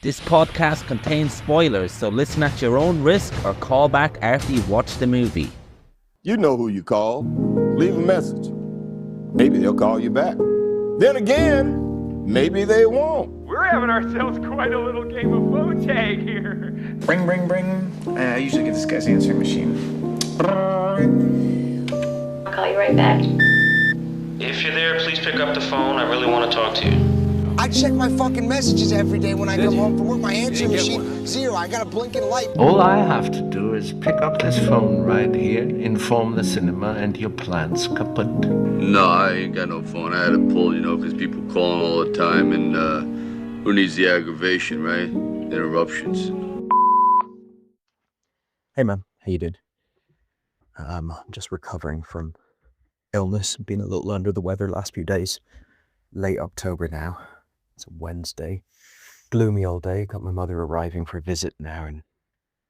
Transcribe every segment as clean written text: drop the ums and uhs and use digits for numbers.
This podcast contains spoilers, so listen at your own risk or call back after you've watched the movie. You know who you call. Leave a message. Maybe they'll call you back. Then again, maybe they won't. We're having ourselves quite a little game of phone tag here. Ring, ring, ring. I usually get this guy's answering machine. I'll call you right back. If you're there, please pick up the phone. I really want to talk to you. I check my fucking messages every day when I come home from work. My answering machine, zero. I got a blinking light. All I have to do is pick up this phone right here, inform the cinema, and your plan's kaput. No, I ain't got no phone. I had to pull, because people calling all the time, and who needs the aggravation, right? Interruptions. Hey man, how you doing? I'm just recovering from illness, been a little under the weather last few days. Late October now. It's a Wednesday. Gloomy all day. Got my mother arriving for a visit now, and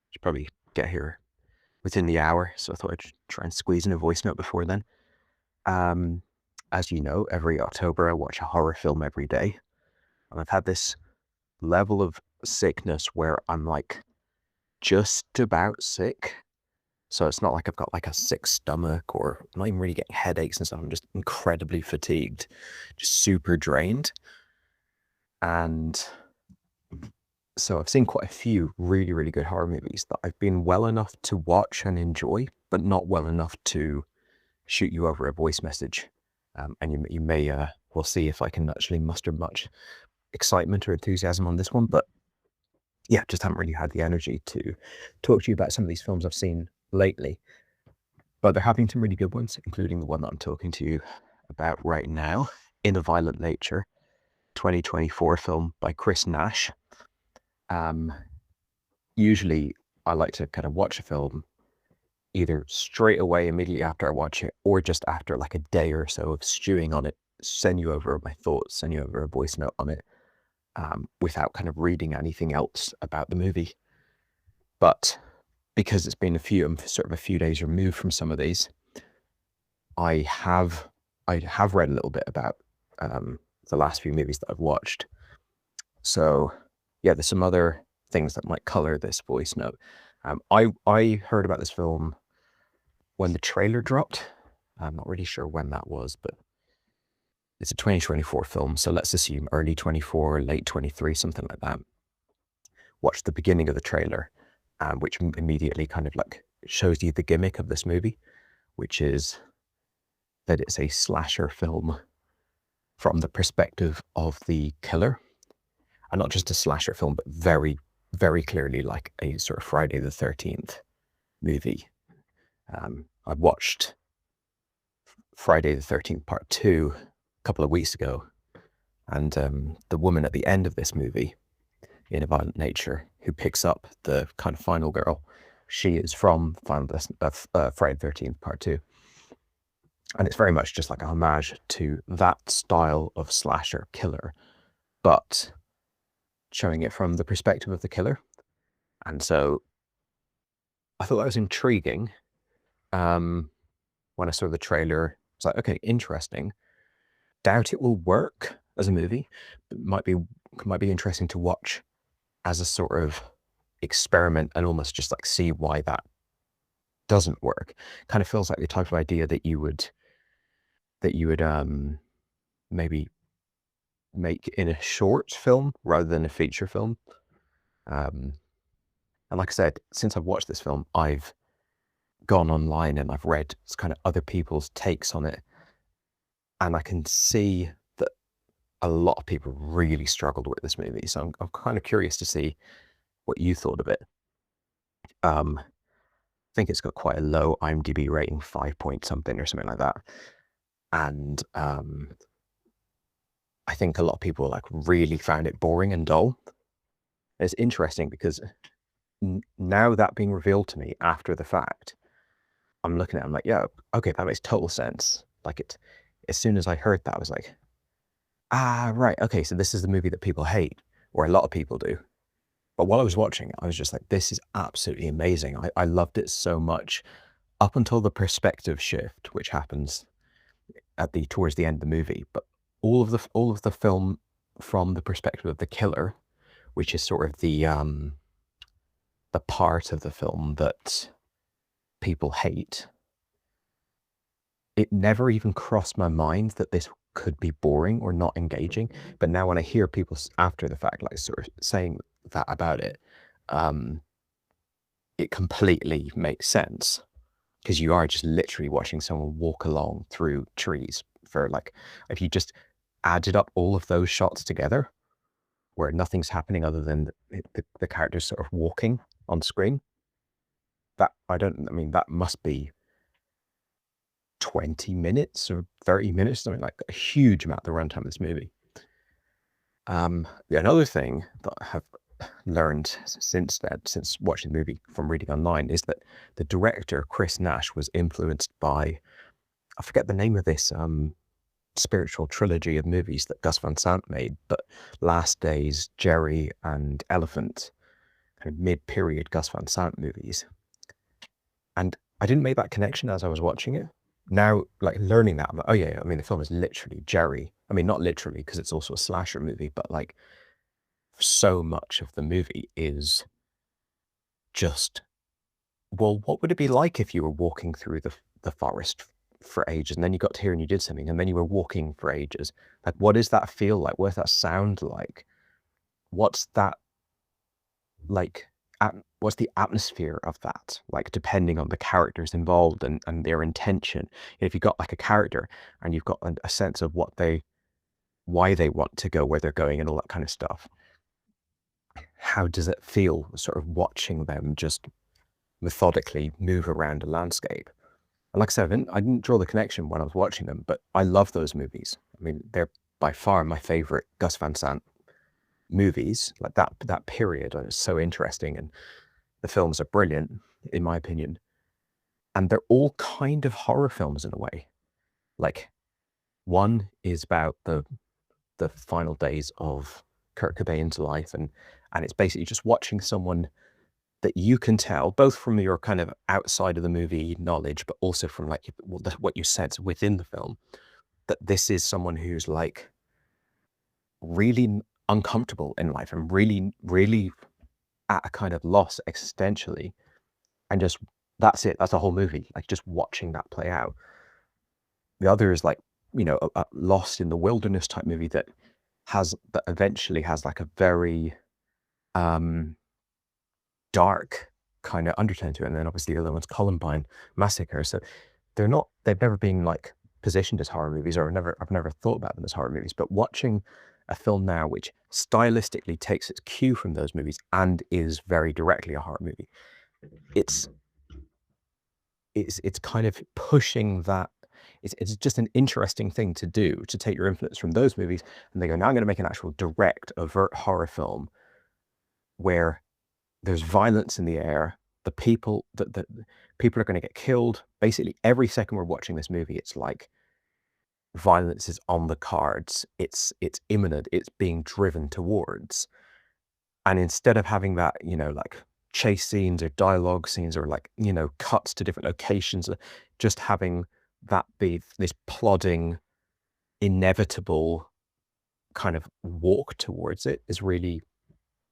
she'll probably get here within the hour, so I thought I'd try and squeeze in a voice note before then. As you know, every October I watch a horror film every day, and I've had this level of sickness where I'm like just about sick. So it's not like I've got like a sick stomach, or I'm not even really getting headaches and stuff. I'm just incredibly fatigued, just super drained. And so I've seen quite a few really, really good horror movies that I've been well enough to watch and enjoy, but not well enough to shoot you over a voice message. And you may, we'll see if I can actually muster much excitement or enthusiasm on this one. But yeah, just haven't really had the energy to talk to you about some of these films I've seen lately. But there have been some really good ones, including the one that I'm talking to you about right now, In a Violent Nature, 2024 film by Nash. Usually I like to kind of watch a film either straight away immediately after I watch it, or just after like a day or so of stewing on it, send you over my thoughts, send you over a voice note on it, without kind of reading anything else about the movie. But because it's been a few days removed from some of these, I have read a little bit about the last few movies that I've watched. So yeah, there's some other things that might color this voice note. I heard about this film when the trailer dropped. I'm not really sure when that was, but it's a 2024 film, so let's assume early 24, late 23, something like that. Watched the beginning of the trailer, which immediately kind of like shows you the gimmick of this movie, which is that it's a slasher film from the perspective of the killer. And not just a slasher film, but very, very clearly like a sort of Friday the 13th movie. I watched Friday the 13th Part 2 a couple of weeks ago, and the woman at the end of this movie, In a Violent Nature, who picks up the kind of final girl, she is from Friday the 13th Part 2. And it's very much just like a homage to that style of slasher killer, but showing it from the perspective of the killer. And so I thought that was intriguing. When I saw the trailer, it's like, okay, interesting. Doubt it will work as a movie, but might be interesting to watch as a sort of experiment and almost just like see why that doesn't work. Kind of feels like the type of idea that you would maybe make in a short film rather than a feature film. And like I said, since I've watched this film, I've gone online and I've read kind of other people's takes on it, and I can see that a lot of people really struggled with this movie. So I'm kind of curious to see what you thought of it. I think it's got quite a low IMDb rating, 5 point something or something like that. And I think a lot of people like really found it boring and dull. It's interesting because now that being revealed to me after the fact, I'm looking at it, I'm like, yeah, okay, that makes total sense. Like as soon as I heard that, I was like, right, okay, so this is the movie that people hate, or a lot of people do. But while I was watching it, I was just like, this is absolutely amazing. I loved it so much up until the perspective shift, which happens towards the end of the movie. But all of the film from the perspective of the killer which is sort of the part of the film that people hate, it never even crossed my mind that this could be boring or not engaging. But now when I hear people after the fact, like sort of saying that about it, it completely makes sense, because you are just literally watching someone walk along through trees for, like, if you just added up all of those shots together where nothing's happening other than the characters sort of walking on screen, that that must be 20 minutes or 30 minutes, something like a huge amount of the runtime of this movie. Another thing that I have learned since watching the movie from reading online is that the director, Chris Nash, was influenced by, I forget the name of this spiritual trilogy of movies that Gus Van Sant made, but Last Days, Jerry, and Elephant, kind of mid-period Gus Van Sant movies. And I didn't make that connection as I was watching it. Now, like, learning that, I'm like, oh yeah, the film is literally Jerry. Not literally, because it's also a slasher movie, but like, so much of the movie is just, well, what would it be like if you were walking through the forest for ages, and then you got to here and you did something, and then you were walking for ages? Like, what does that feel like? What does that sound like? What's that like? What's the atmosphere of that like, depending on the characters involved and their intention? If you've got like a character and you've got a sense of why they want to go where they're going and all that kind of stuff, how does it feel sort of watching them just methodically move around a landscape? And like I said, I didn't draw the connection when I was watching them, but I love those movies. They're by far my favorite Gus Van Sant movies. Like that period is so interesting, and the films are brilliant in my opinion. And they're all kind of horror films in a way. Like, one is about the final days of Kurt Cobain's life, and it's basically just watching someone that you can tell, both from your kind of outside of the movie knowledge, but also from like what you sense within the film, that this is someone who's like really uncomfortable in life and really, really at a kind of loss existentially, and just that's it. That's a whole movie, like just watching that play out. The other is like, a Lost in the Wilderness type movie that eventually has like a very dark kind of undertone to it. And then obviously the other one's Columbine Massacre. So they've never been like positioned as horror movies, or I've never thought about them as horror movies. But watching a film now which stylistically takes its cue from those movies and is very directly a horror movie, it's kind of pushing that. It's just an interesting thing to do, to take your influence from those movies and they go, now I'm going to make an actual direct, overt horror film where there's violence in the air. The people are going to get killed. Basically, every second we're watching this movie, it's like violence is on the cards. It's imminent. It's being driven towards. And instead of having that, like chase scenes or dialogue scenes or like, cuts to different locations, just having that be this plodding, inevitable kind of walk towards it is really,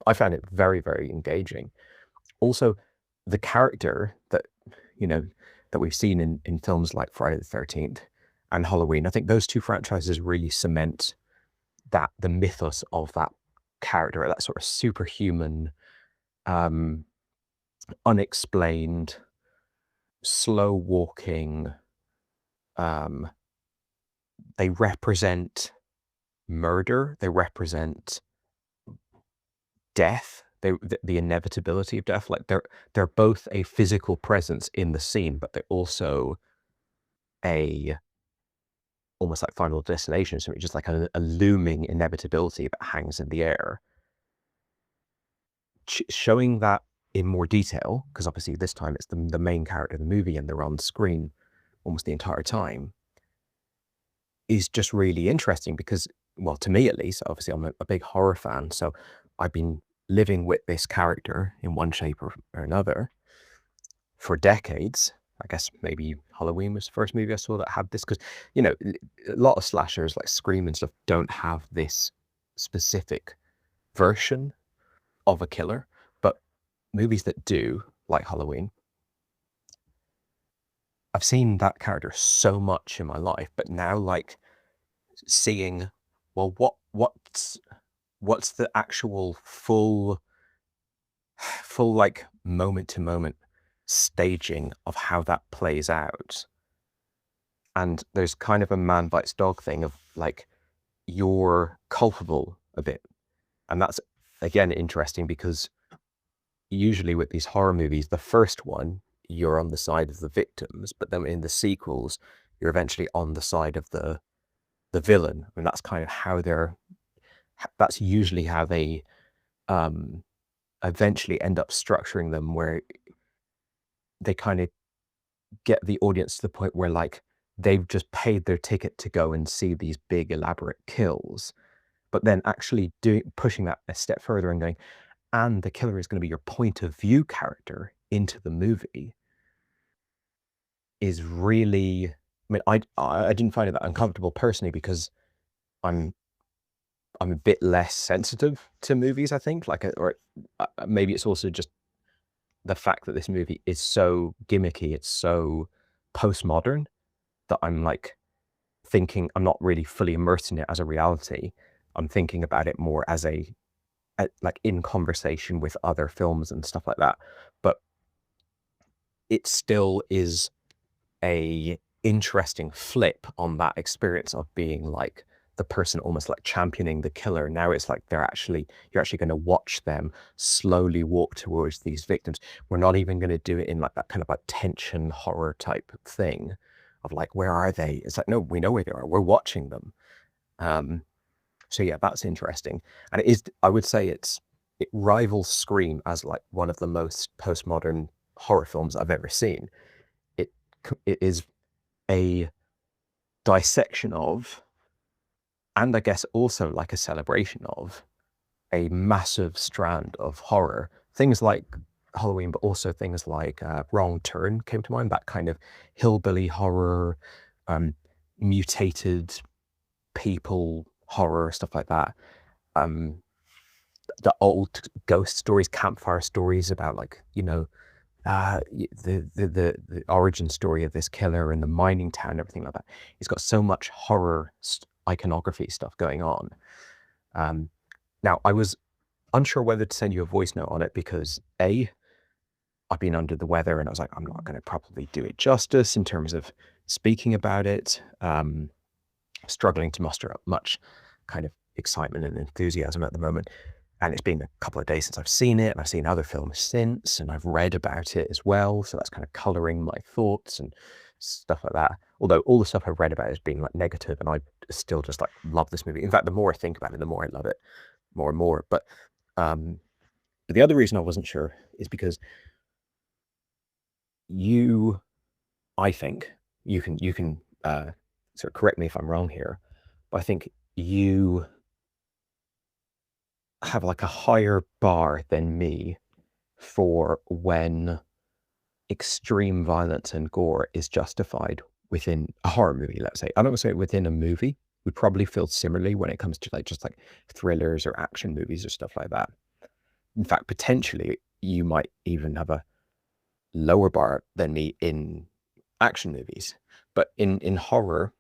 I found it very, very engaging. Also, the character that we've seen in films like Friday the 13th and Halloween, I think those two franchises really cement that the mythos of that character, that sort of superhuman, unexplained, slow walking. They represent murder. They represent death. The inevitability of death. Like they're both a physical presence in the scene, but they're also almost like Final Destination, so it's just like a looming inevitability that hangs in the air. Showing that in more detail, because obviously this time it's the main character of the movie and they're on screen almost the entire time, is just really interesting because, well, to me at least, obviously I'm a big horror fan, so I've been living with this character in one shape or another for decades. I guess maybe Halloween was the first movie I saw that had this, because, a lot of slashers like Scream and stuff don't have this specific version of a killer, but movies that do, like Halloween, I've seen that character so much in my life, but now like seeing, well, what's the actual full like moment to moment staging of how that plays out. And there's kind of a man bites dog thing of like, you're culpable a bit. And that's, again, interesting because usually with these horror movies, the first one, you're on the side of the victims, but then in the sequels, you're eventually on the side of the villain. And that's kind of how that's usually how they eventually end up structuring them, where they kind of get the audience to the point where like they've just paid their ticket to go and see these big elaborate kills, but then actually pushing that a step further and going, and the killer is going to be your point of view character into the movie, is really, I mean, I didn't find it that uncomfortable personally because I'm a bit less sensitive to movies, I think, like, or maybe it's also just the fact that this movie is so gimmicky, it's so postmodern, that I'm like thinking, I'm not really fully immersed in it as a reality. I'm thinking about it more as like in conversation with other films and stuff like that. But it still is a interesting flip on that experience of being like the person almost like championing the killer. Now it's like you're actually going to watch them slowly walk towards these victims. We're not even going to do it in like that kind of like tension horror type thing of like, where are they? It's like, no, we know where they are. We're watching them. So yeah, that's interesting. And it is, I would say it rivals Scream as like one of the most postmodern horror films I've ever seen. It is a dissection of, and I guess also like a celebration of, a massive strand of horror. Things like Halloween, but also things like Wrong Turn came to mind, that kind of hillbilly horror, mutated people horror, stuff like that. The old ghost stories, campfire stories about like, you know, the origin story of this killer and the mining town, everything like that. It's got so much horror iconography stuff going on. Now, I was unsure whether to send you a voice note on it because I've been under the weather and I was like, I'm not going to probably do it justice in terms of speaking about it. Struggling to muster up much kind of excitement and enthusiasm at the moment. And it's been a couple of days since I've seen it, and I've seen other films since, and I've read about it as well. So that's kind of coloring my thoughts and stuff like that. Although all the stuff I've read about has been like negative, and I still just like love this movie. In fact, the more I think about it, the more I love it more and more. But the other reason I wasn't sure is because I think you can sort of correct me if I'm wrong here, but I think you have like a higher bar than me for when extreme violence and gore is justified within a horror movie, let's say. I don't say within a movie. We probably feel similarly when it comes to like just like thrillers or action movies or stuff like that. In fact, potentially you might even have a lower bar than me in action movies. But in horror,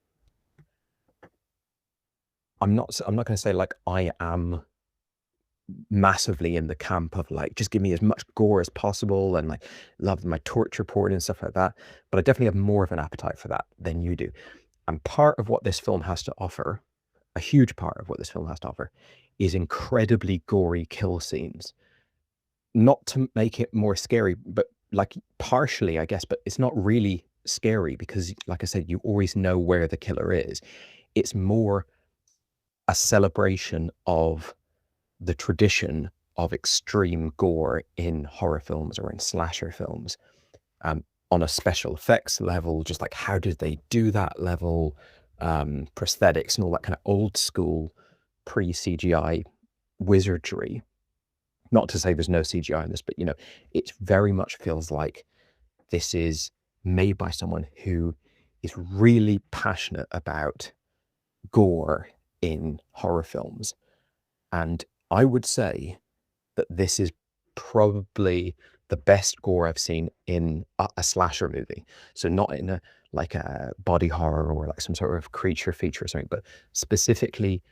I'm not going to say like I am massively in the camp of like, just give me as much gore as possible and like love my torture porn and stuff like that. But I definitely have more of an appetite for that than you do. And part of what this film has to offer, a huge part of what this film has to offer, is incredibly gory kill scenes. Not to make it more scary, but like partially, I guess, but it's not really scary because, like I said, you always know where the killer is. It's more a celebration of the tradition of extreme gore in horror films or in slasher films, on a special effects level, just like how did they do that level, prosthetics and all that kind of old school pre-CGI wizardry. Not to say there's no CGI in this, but you know, it very much feels like this is made by someone who is really passionate about gore in horror films. And I would say that this is probably the best gore I've seen in a slasher movie. So not in a body horror or like some sort of creature feature or something, but specifically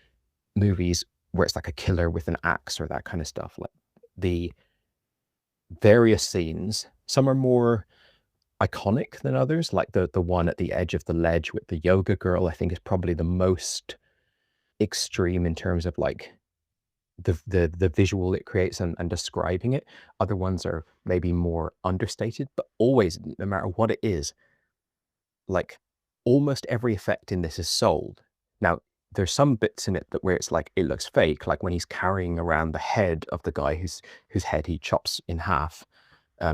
movies where it's like a killer with an axe or that kind of stuff. Like the various scenes, some are more iconic than others, like the one at the edge of the ledge with the yoga girl, I think is probably the most extreme in terms of like the visual it creates and describing it. Other ones are maybe more understated, but always, no matter what it is, like almost every effect in this is sold. Now, there's some bits in it that where it's like it looks fake, like when he's carrying around the head of the guy whose head he chops in half.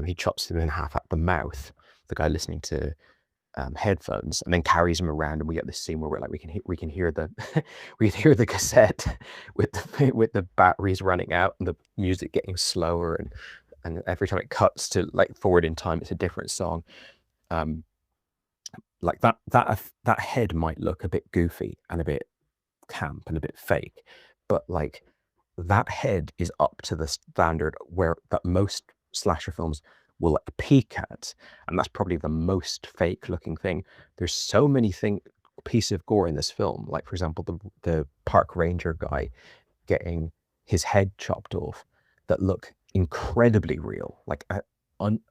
He chops him in half at the mouth, the guy listening to headphones, and then carries him around, and we get this scene where we're like we can hear the we hear the cassette with the batteries running out and the music getting slower, and every time it cuts to like forward in time, it's a different song. Like that head might look a bit goofy and a bit camp and a bit fake, but like that head is up to the standard where that most slasher films will like peak at, and that's probably the most fake looking thing. There's so many pieces of gore in this film, like for example the park ranger guy getting his head chopped off, that look incredibly real, like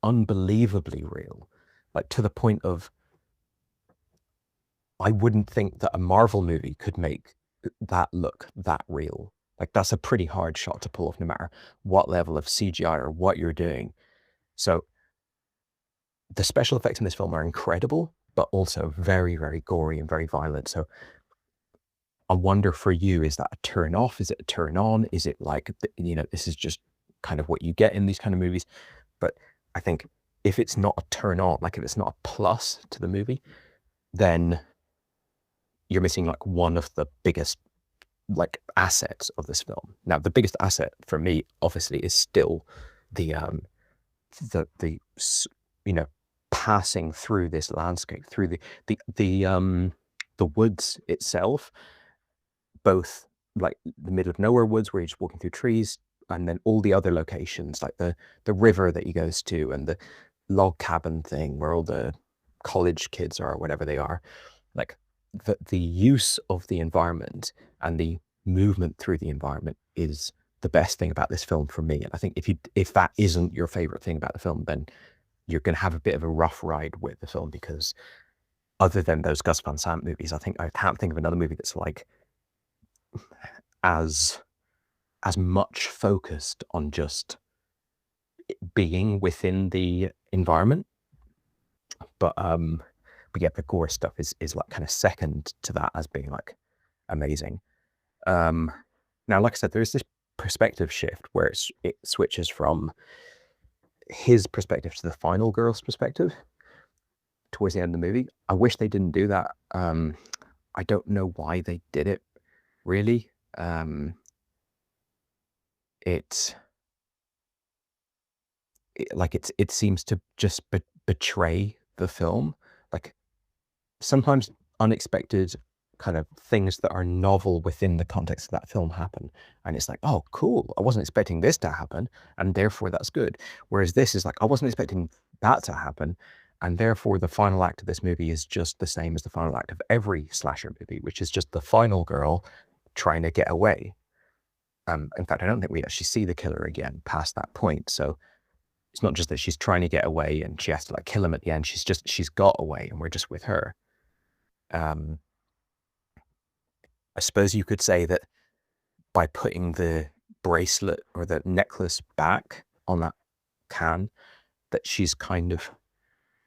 unbelievably real, like to the point of I wouldn't think that a Marvel movie could make that look that real. Like that's a pretty hard shot to pull off no matter what level of CGI or what you're doing. So the special effects in this film are incredible, but also very, very gory and very violent. So I wonder for you, is that a turn off? Is it a turn on? Is it like, this is just kind of what you get in these kind of movies? But I think if it's not a turn on, like if it's not a plus to the movie, then you're missing like one of the biggest like assets of this film. Now, the biggest asset for me, obviously, is still the passing through this landscape, through the woods itself, both like the middle of nowhere woods where you're just walking through trees, and then all the other locations like the river that he goes to, and the log cabin thing where all the college kids are, or whatever they are. Like the use of the environment and the movement through the environment is the best thing about this film for me. And I think if that isn't your favorite thing about the film, then you're going to have a bit of a rough ride with the film, because other than those Gus Van Sant movies, I can't think of another movie that's like as much focused on just being within the environment. But yeah, the gore stuff is like kind of second to that as being like amazing. Now, like I said, there's this perspective shift where it switches from his perspective to the final girl's perspective towards the end of the movie. I wish they didn't do that. I don't know why they did it, really. It seems to just betray the film. Like sometimes unexpected kind of things that are novel within the context of that film happen, and it's like, oh cool, I wasn't expecting this to happen, and therefore that's good. Whereas this is like, I wasn't expecting that to happen, and therefore the final act of this movie is just the same as the final act of every slasher movie, which is just the final girl trying to get away. In fact, I don't think we actually see the killer again past that point. So it's not just that she's trying to get away and she has to like kill him at the end. She's got away and we're just with her. I suppose you could say that by putting the bracelet or the necklace back on that can, that she's kind of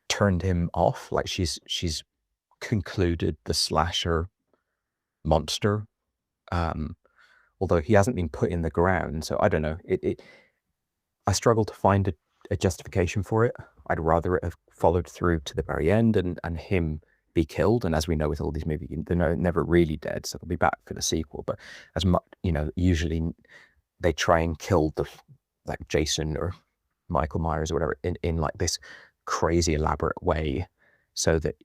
turned him off. Like she's concluded the slasher monster. Although he hasn't been put in the ground, so I don't know. I struggle to find a justification for it. I'd rather it have followed through to the very end and him be killed. And as we know with all these movies, they're never really dead, so they'll be back for the sequel. But as much, usually they try and kill like Jason or Michael Myers or whatever in like this crazy elaborate way, so that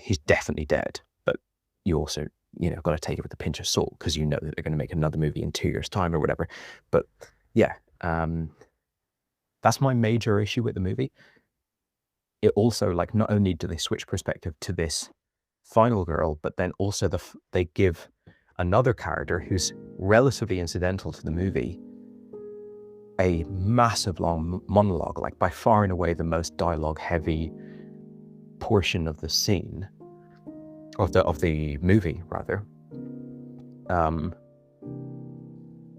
he's definitely dead. But you also got to take it with a pinch of salt, because that they're going to make another movie in 2 years' time or whatever. But yeah, That's my major issue with the movie. It also, like, not only do they switch perspective to this final girl, but then also they give another character who's relatively incidental to the movie a massive long monologue, like by far and away the most dialogue heavy portion of the scene of the movie, rather.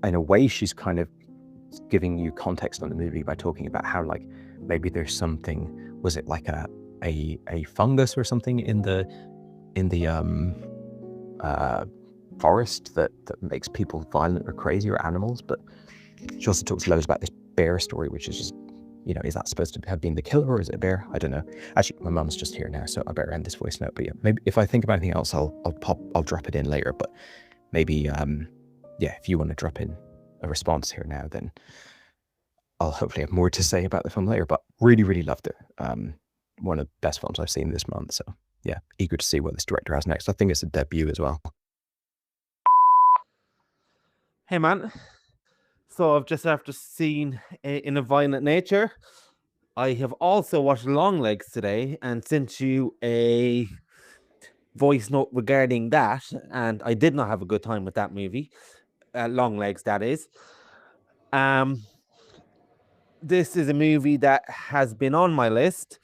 In a way, she's kind of giving you context on the movie by talking about how, like, maybe there's something, was it like a fungus or something in the forest that makes people violent or crazy, or animals. But she also talks loads about this bear story, which is just, you know, is that supposed to have been the killer, or is it a bear? I don't know. Actually, my mum's just here now, so I better end this voice note. But yeah, maybe if I think of anything else, I'll drop it in later. But maybe yeah, if you want to drop in a response here now, then I'll hopefully have more to say about the film later. But really, really loved it. One of the best films I've seen this month. So yeah, eager to see what this director has next. I think it's a debut as well. Hey man, so I've just after seen In a Violent Nature, I have also watched Longlegs today and sent you a voice note regarding that, and I did not have a good time with that movie. Longlegs, that is. This is a movie that has been on my list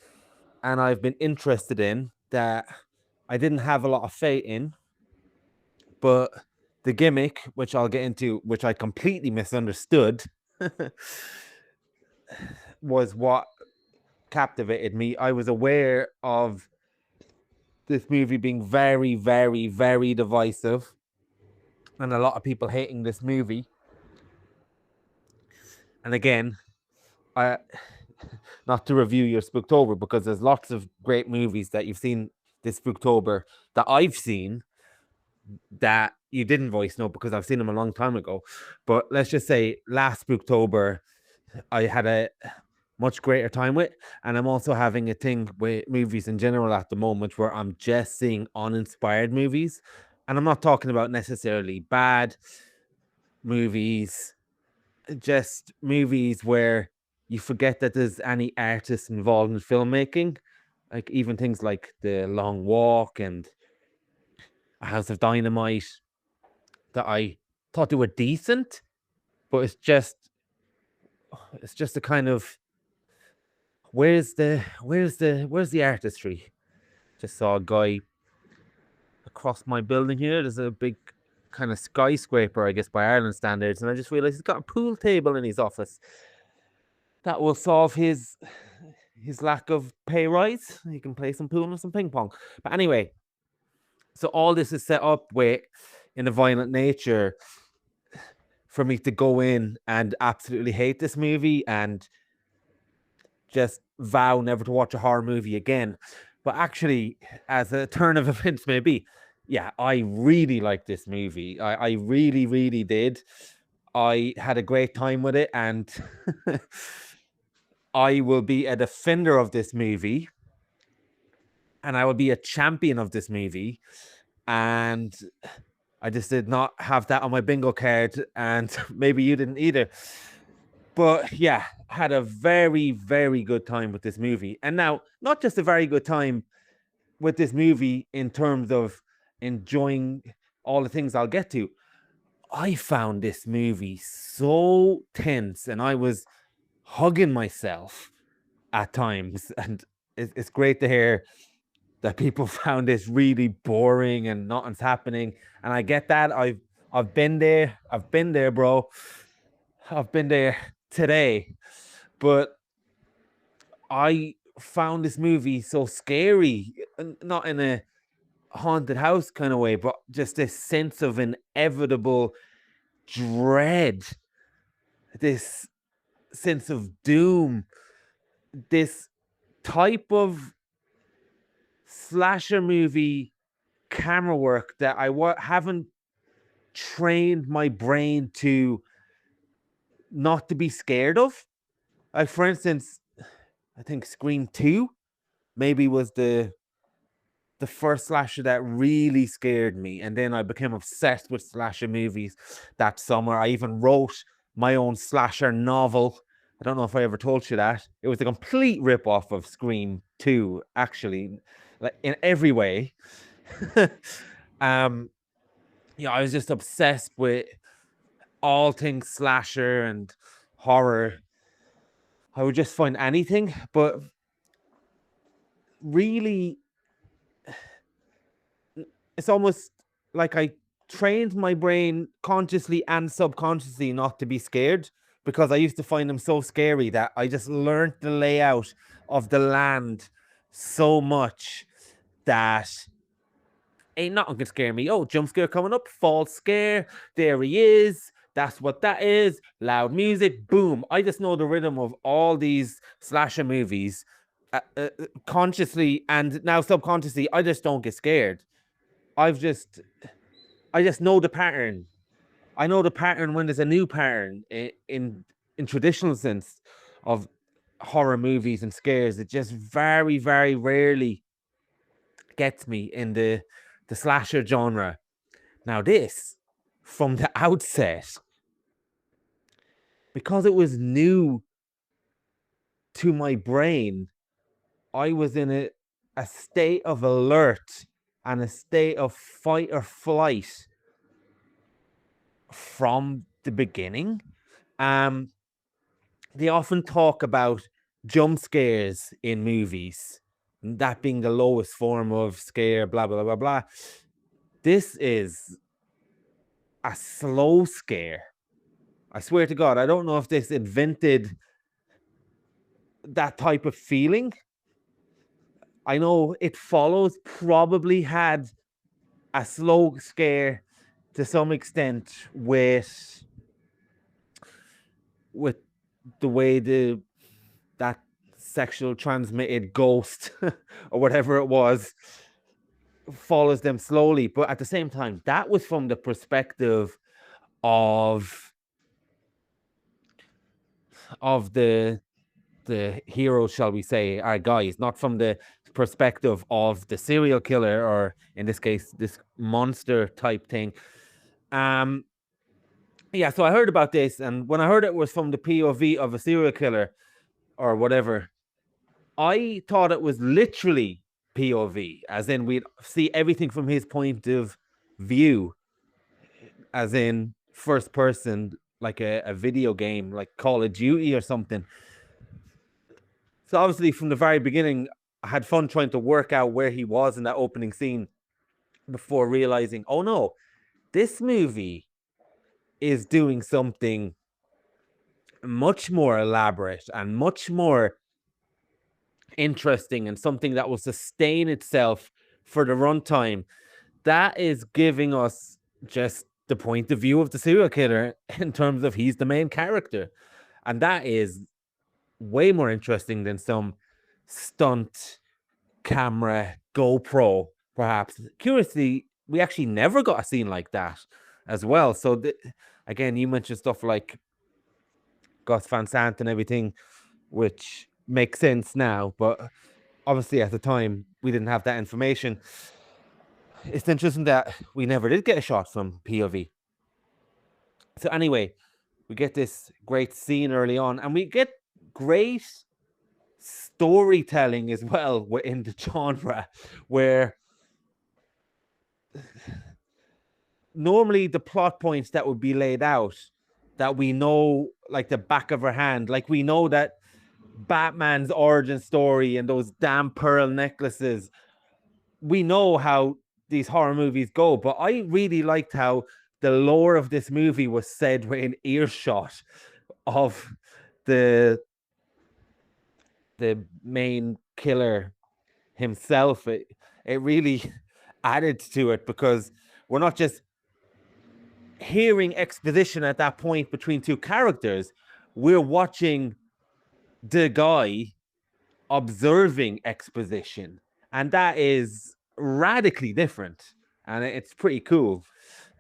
and I've been interested in, that I didn't have a lot of faith in, but the gimmick, which I'll get into, which I completely misunderstood, was what captivated me. I was aware of this movie being very, very, very divisive, and a lot of people hating this movie. And again, not to review your Spooktober, because there's lots of great movies that you've seen this Spooktober that I've seen that you didn't voice note, because I've seen them a long time ago. But let's just say last Spooktober, I had a much greater time with, and I'm also having a thing with movies in general at the moment where I'm just seeing uninspired movies. And I'm not talking about necessarily bad movies, just movies where you forget that there's any artists involved in filmmaking, like even things like The Long Walk and A House of Dynamite, that I thought they were decent, but it's just a kind of, where's the artistry? Just saw a guy across my building here. There's a big kind of skyscraper, I guess, by Ireland standards, and I just realized he's got a pool table in his office. That will solve his lack of pay rise. He can play some pool and some ping pong. But anyway, so all this is set up with In a Violent Nature for me to go in and absolutely hate this movie and just vow never to watch a horror movie again. But actually, as a turn of events may be, yeah, I really like this movie. I really, really did. I had a great time with it, and I will be a defender of this movie, and I will be a champion of this movie. And I just did not have that on my bingo card, and maybe you didn't either. But yeah, had a very, very good time with this movie. And now, not just a very good time with this movie in terms of enjoying all the things I'll get to, I found this movie so tense, and I was hugging myself at times. And it's great to hear that people found this really boring and nothing's happening. And I get that. I've been there. I've been there, bro. I've been there today. But I found this movie so scary, not in a haunted house kind of way, but just this sense of inevitable dread, this sense of doom, this type of slasher movie camera work that I haven't trained my brain to not to be scared of. Like, for instance, I think Scream 2 maybe was the first slasher that really scared me, and then I became obsessed with slasher movies that summer. I even wrote my own slasher novel. I don't know if I ever told you that. It was a complete rip-off of Scream 2, actually, like in every way. I was just obsessed with all things slasher and horror. I would just find anything, but really, it's almost like I trained my brain consciously and subconsciously not to be scared, because I used to find them so scary that I just learned the layout of the land so much that ain't nothing can scare me. Oh, jump scare coming up, false scare, there he is. That's what that is. Loud music, boom. I just know the rhythm of all these slasher movies consciously and now subconsciously. I just don't get scared. I just know the pattern. I know the pattern when there's a new pattern in traditional sense of horror movies and scares. It just very, very rarely gets me in the slasher genre. Now this, from the outset, because it was new to my brain, I was in a state of alert and a state of fight or flight from the beginning. They often talk about jump scares in movies, that being the lowest form of scare, blah, blah, blah, blah. This is a slow scare. I swear to God, I don't know if this invented that type of feeling. I know It Follows probably had a slow scare to some extent with the way that sexual transmitted ghost or whatever it was follows them slowly, but at the same time, that was from the perspective of the hero, shall we say, our guys, not from the perspective of the serial killer, or in this case, this monster type thing. Yeah, so I heard about this, and when I heard it was from the POV of a serial killer or whatever, I thought it was literally POV, as in we'd see everything from his point of view, as in first person, like a video game, like Call of Duty or something. So obviously, from the very beginning, I had fun trying to work out where he was in that opening scene before realizing, oh no, this movie is doing something much more elaborate and much more interesting, and something that will sustain itself for the runtime. That is giving us just the point of view of the serial killer in terms of he's the main character. And that is way more interesting than some stunt camera GoPro, perhaps. Curiously, we actually never got a scene like that as well. So again, you mentioned stuff like Gus Van Sant and everything, which makes sense now, but obviously at the time we didn't have that information. It's interesting that we never did get a shot from POV. So anyway, we get this great scene early on, and we get great storytelling as well within the genre, where normally the plot points that would be laid out, that we know like the back of our hand, like we know that Batman's origin story and those damn pearl necklaces, we know how these horror movies go. But I really liked how the lore of this movie was said within earshot of the main killer himself. It really added to it, because we're not just hearing exposition at that point between two characters, we're watching the guy observing exposition, and that is radically different, and it's pretty cool.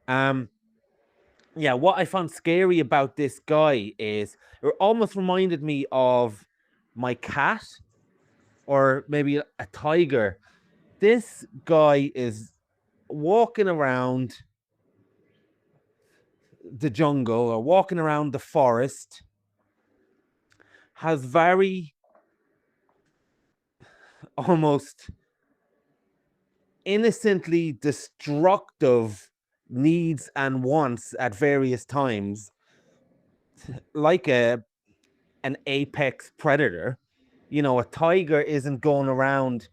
Yeah, what I found scary about this guy is it almost reminded me of my cat, or maybe a tiger. This guy is walking around the jungle or walking around the forest has very almost innocently destructive needs and wants at various times, like an apex predator. You know, a tiger isn't going around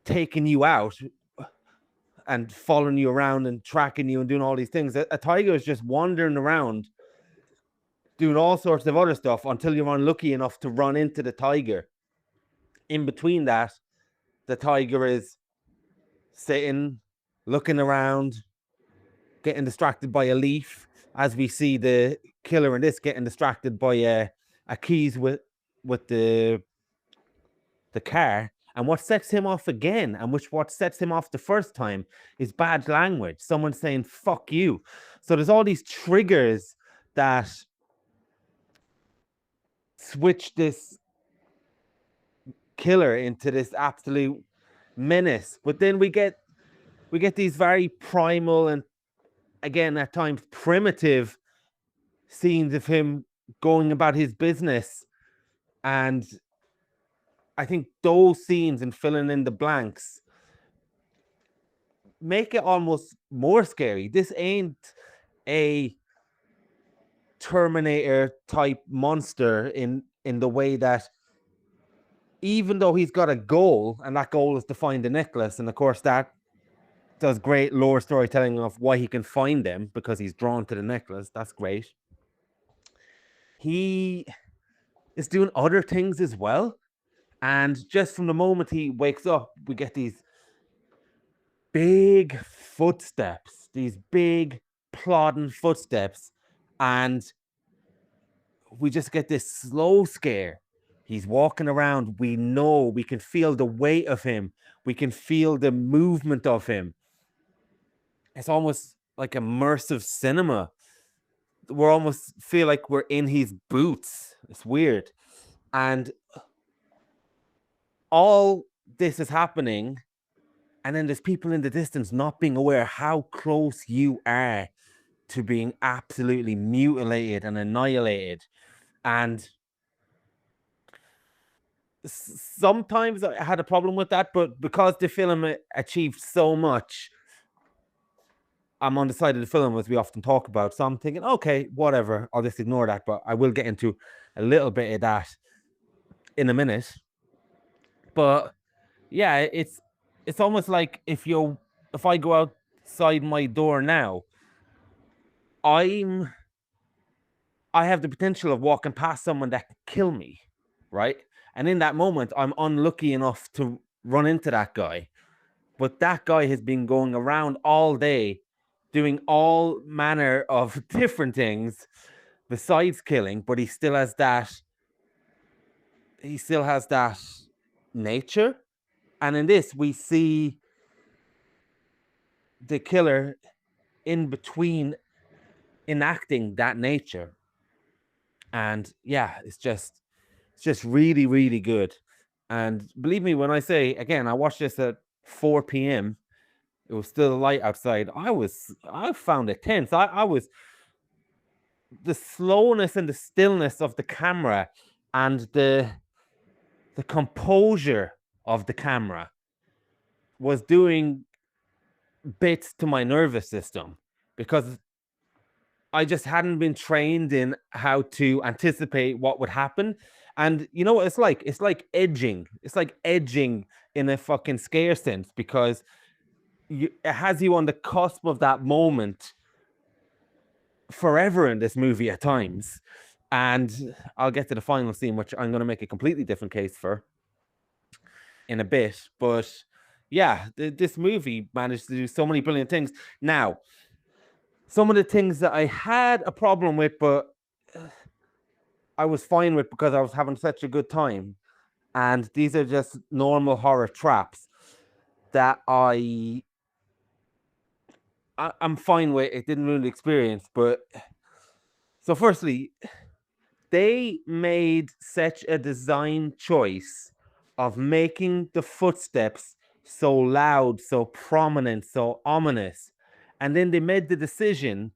taking you out and following you around and tracking you and doing all these things. A tiger is just wandering around doing all sorts of other stuff until you're unlucky enough to run into the tiger. In between that, the tiger is sitting, looking around, getting distracted by a leaf, as we see the killer in this getting distracted by a keys with the car. And what sets him off again, and what sets him off the first time, is bad language. Someone saying "fuck you." So there's all these triggers that switch this killer into this absolute menace. But then we get these very primal and, again, at times primitive scenes of him going about his business. And I think those scenes and filling in the blanks make it almost more scary. This ain't a Terminator type monster in the way that, even though he's got a goal, and that goal is to find the necklace, and of course that does great lore storytelling of why he can find them, because he's drawn to the necklace. That's great. He is doing other things as well. And just from the moment he wakes up, we get these big footsteps, these big plodding footsteps. And we just get this slow scare. He's walking around. We know, we can feel the weight of him. We can feel the movement of him. It's almost like immersive cinema. We almost feel like we're in his boots. It's weird. And all this is happening, and then there's people in the distance not being aware how close you are to being absolutely mutilated and annihilated. And sometimes I had a problem with that, but because the film achieved so much, I'm on the side of the film, as we often talk about. So I'm thinking, okay, whatever, I'll just ignore that. But I will get into a little bit of that in a minute. But yeah, it's almost like if I go outside my door now, I have the potential of walking past someone that could kill me, right? And in that moment, I'm unlucky enough to run into that guy. But that guy has been going around all day doing all manner of different things besides killing, but he still has that nature. And in this, we see the killer in between enacting that nature. And yeah, it's just really, really good. And believe me when I say, again, I watched this at 4 p.m. It was still light outside. I found it tense. I was, the slowness and the stillness of the camera and the composure of the camera was doing bits to my nervous system, because I just hadn't been trained in how to anticipate what would happen. And you know what it's like? It's like edging. It's like edging in a fucking scare sense, because it has you on the cusp of that moment forever in this movie at times. And I'll get to the final scene, which I'm going to make a completely different case for in a bit. But yeah, this movie managed to do so many brilliant things. Now, some of the things that I had a problem with, but I was fine with because I was having such a good time. And these are just normal horror traps that I'm fine with. It didn't ruin the experience. But so firstly, they made such a design choice of making the footsteps so loud, so prominent, so ominous. And then they made the decision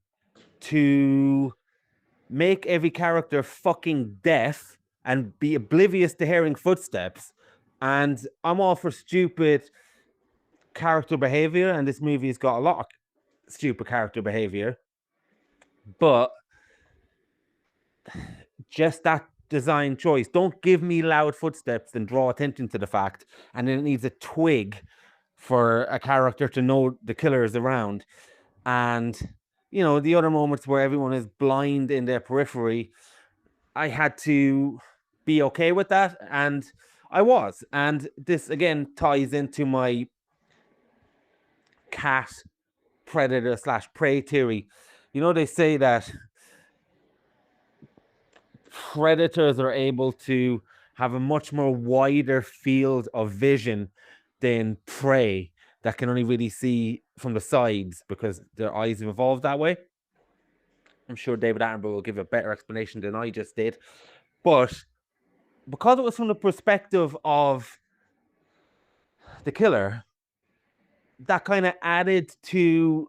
to make every character fucking deaf and be oblivious to hearing footsteps. And I'm all for stupid character behavior, and this movie's got a lot of stupid character behavior, but just that design choice. Don't give me loud footsteps and draw attention to the fact, and then it needs a twig for a character to know the killer is around. And the other moments where everyone is blind in their periphery, I had to be okay with that, and I was. And this again ties into my cat predator / prey theory. They say that predators are able to have a much more wider field of vision than prey that can only really see from the sides because their eyes have evolved that way. I'm sure David Attenborough will give a better explanation than I just did. But because it was from the perspective of the killer, that kind of added to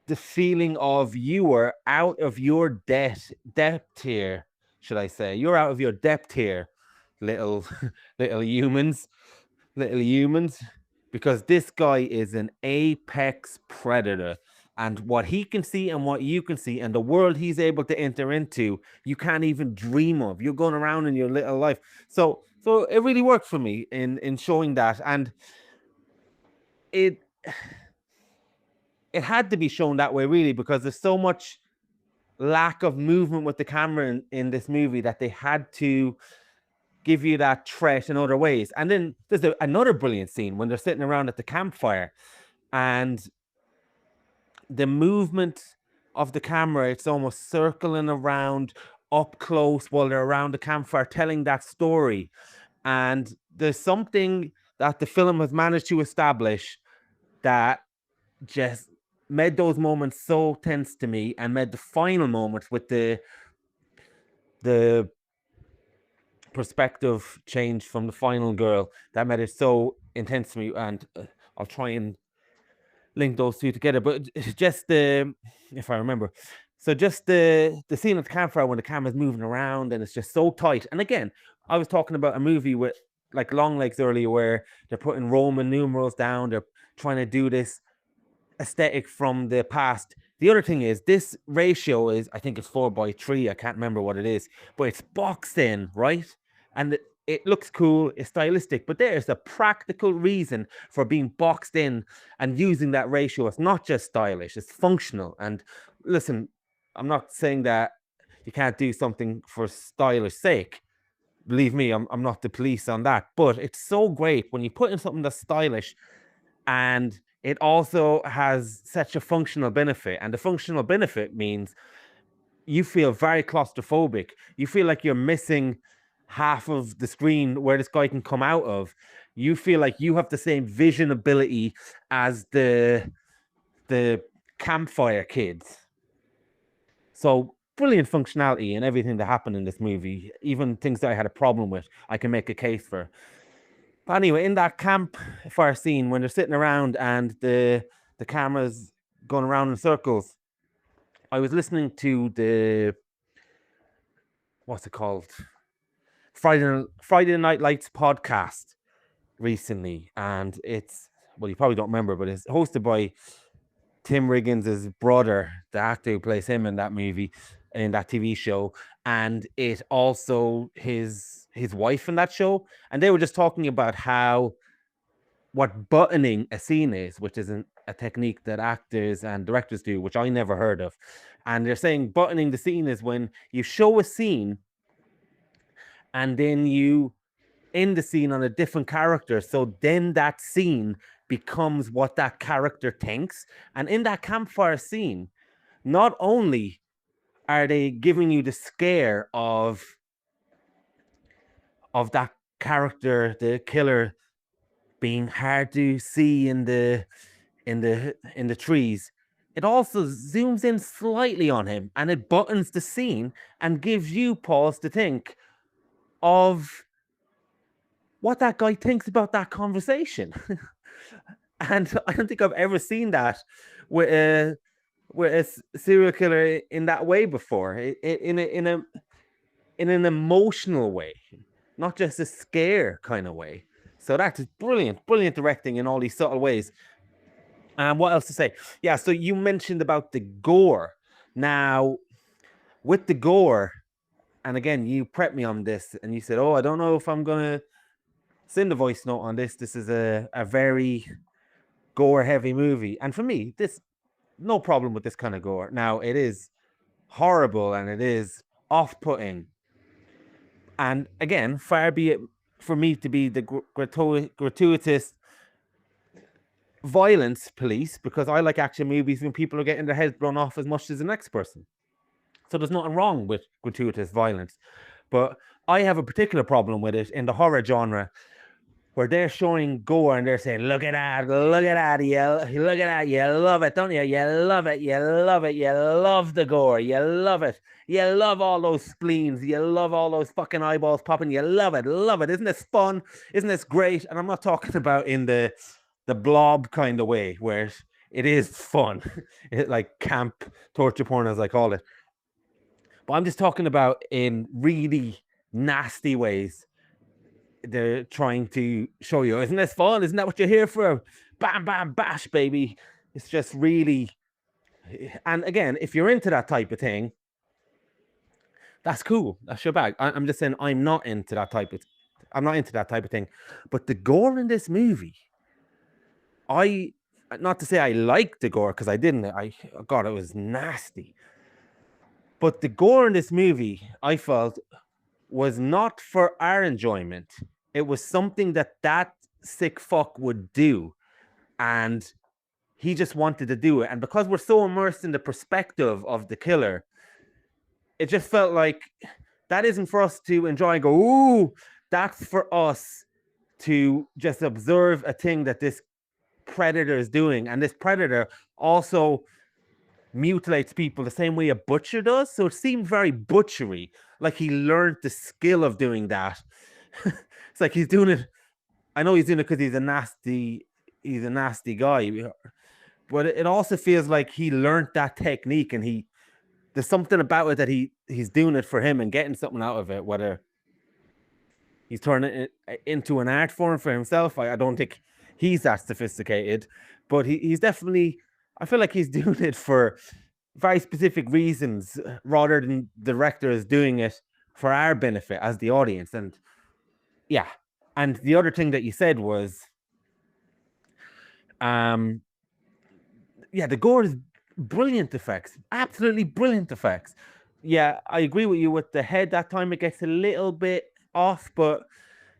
the feeling of you were out of your depth here, should I say. You're out of your depth here, little humans, because this guy is an apex predator. And what he can see and what you can see and the world he's able to enter into, you can't even dream of. You're going around in your little life. So it really worked for me in showing that. And it had to be shown that way, really, because there's so much lack of movement with the camera in this movie that they had to give you that threat in other ways. And then there's another brilliant scene when they're sitting around at the campfire, and the movement of the camera, it's almost circling around up close while they're around the campfire telling that story. And there's something that the film has managed to establish that just made those moments so tense to me, and made the final moments with the perspective change from the final girl, that made it so intense to me. And I'll try and link those two together, but just if I remember, so just the scene at the campfire when the camera's moving around and it's just so tight. And again, I was talking about a movie with like Long Legs earlier, where they're putting Roman numerals down, they're trying to do this aesthetic from the past. The other thing is, this ratio is, I think it's 4:3. I can't remember what it is, but it's boxed in, right? And it looks cool, it's stylistic, but there's a practical reason for being boxed in and using that ratio. It's not just stylish, it's functional. And listen, I'm not saying that you can't do something for stylish sake. Believe me, I'm not the police on that, but it's so great when you put in something that's stylish and it also has such a functional benefit. And the functional benefit means you feel very claustrophobic. You feel like you're missing half of the screen where this guy can come out of. You feel like you have the same vision ability as the campfire kids. So brilliant functionality in everything that happened in this movie. Even things that I had a problem with, I can make a case for. But anyway, in that campfire scene, when they're sitting around and the camera's going around in circles, I was listening to what's it called? Friday Night Lights podcast recently, and it's, well, you probably don't remember, but it's hosted by Tim Riggins' brother, the actor who plays him in that movie, in that TV show, and it also his wife in that show. And they were just talking about what buttoning a scene is, which is a technique that actors and directors do, which I never heard of. And they're saying buttoning the scene is when you show a scene and then you end the scene on a different character. So then that scene becomes what that character thinks. And in that campfire scene, not only are they giving you the scare of that character, the killer, being hard to see in the trees, it also zooms in slightly on him and it buttons the scene and gives you pause to think of what that guy thinks about that conversation. And I don't think I've ever seen that with a serial killer in that way before, in an emotional way, not just a scare kind of way. So that's brilliant directing in all these subtle ways. And what else to say? Yeah, so you mentioned about the gore. Now, with the gore, and again, you prepped me on this, and you said, "Oh, I don't know if I'm gonna send a voice note on this. This is a very gore-heavy movie." And for me, this no problem with this kind of gore. Now, it is horrible and it is off-putting. And again, far be it for me to be the gratuitous violence police, because I like action movies when people are getting their heads blown off as much as the next person. So there's nothing wrong with gratuitous violence. But I have a particular problem with it in the horror genre, where they're showing gore and they're saying, look at that, you look at that, you love it, don't you? You love it, you love it, you love the gore, you love it. You love all those spleens, you love all those fucking eyeballs popping, you love it. Isn't this fun? Isn't this great? And I'm not talking about in the Blob kind of way, where it is fun. It, like camp torture porn, as I call it. But I'm just talking about in really nasty ways. They're trying to show you, isn't this fun? Isn't that what you're here for? Bam, bam, bash, baby. It's just really... And again, if you're into that type of thing, that's cool. That's your bag. I'm just saying I'm not into that type of thing. But the gore in this movie, not to say I liked the gore, because I didn't. God, it was nasty. But the gore in this movie, I felt, was not for our enjoyment. It was something that sick fuck would do. And he just wanted to do it. And because we're so immersed in the perspective of the killer, it just felt like that isn't for us to enjoy and go, ooh, that's for us to just observe a thing that this predator is doing. And this predator also mutilates people the same way a butcher does. So it seemed very butchery, like he learned the skill of doing that. It's like he's doing it. I know he's doing it because he's a nasty guy, but it also feels like he learned that technique, and there's something about it that he's doing it for him and getting something out of it, whether he's turning it into an art form for himself. I don't think he's that sophisticated, but he's definitely, I feel like he's doing it for very specific reasons, rather than the director is doing it for our benefit as the audience. And yeah. And the other thing that you said was, the gore is brilliant effects, absolutely brilliant effects. Yeah, I agree with you with the head. That time it gets a little bit off, but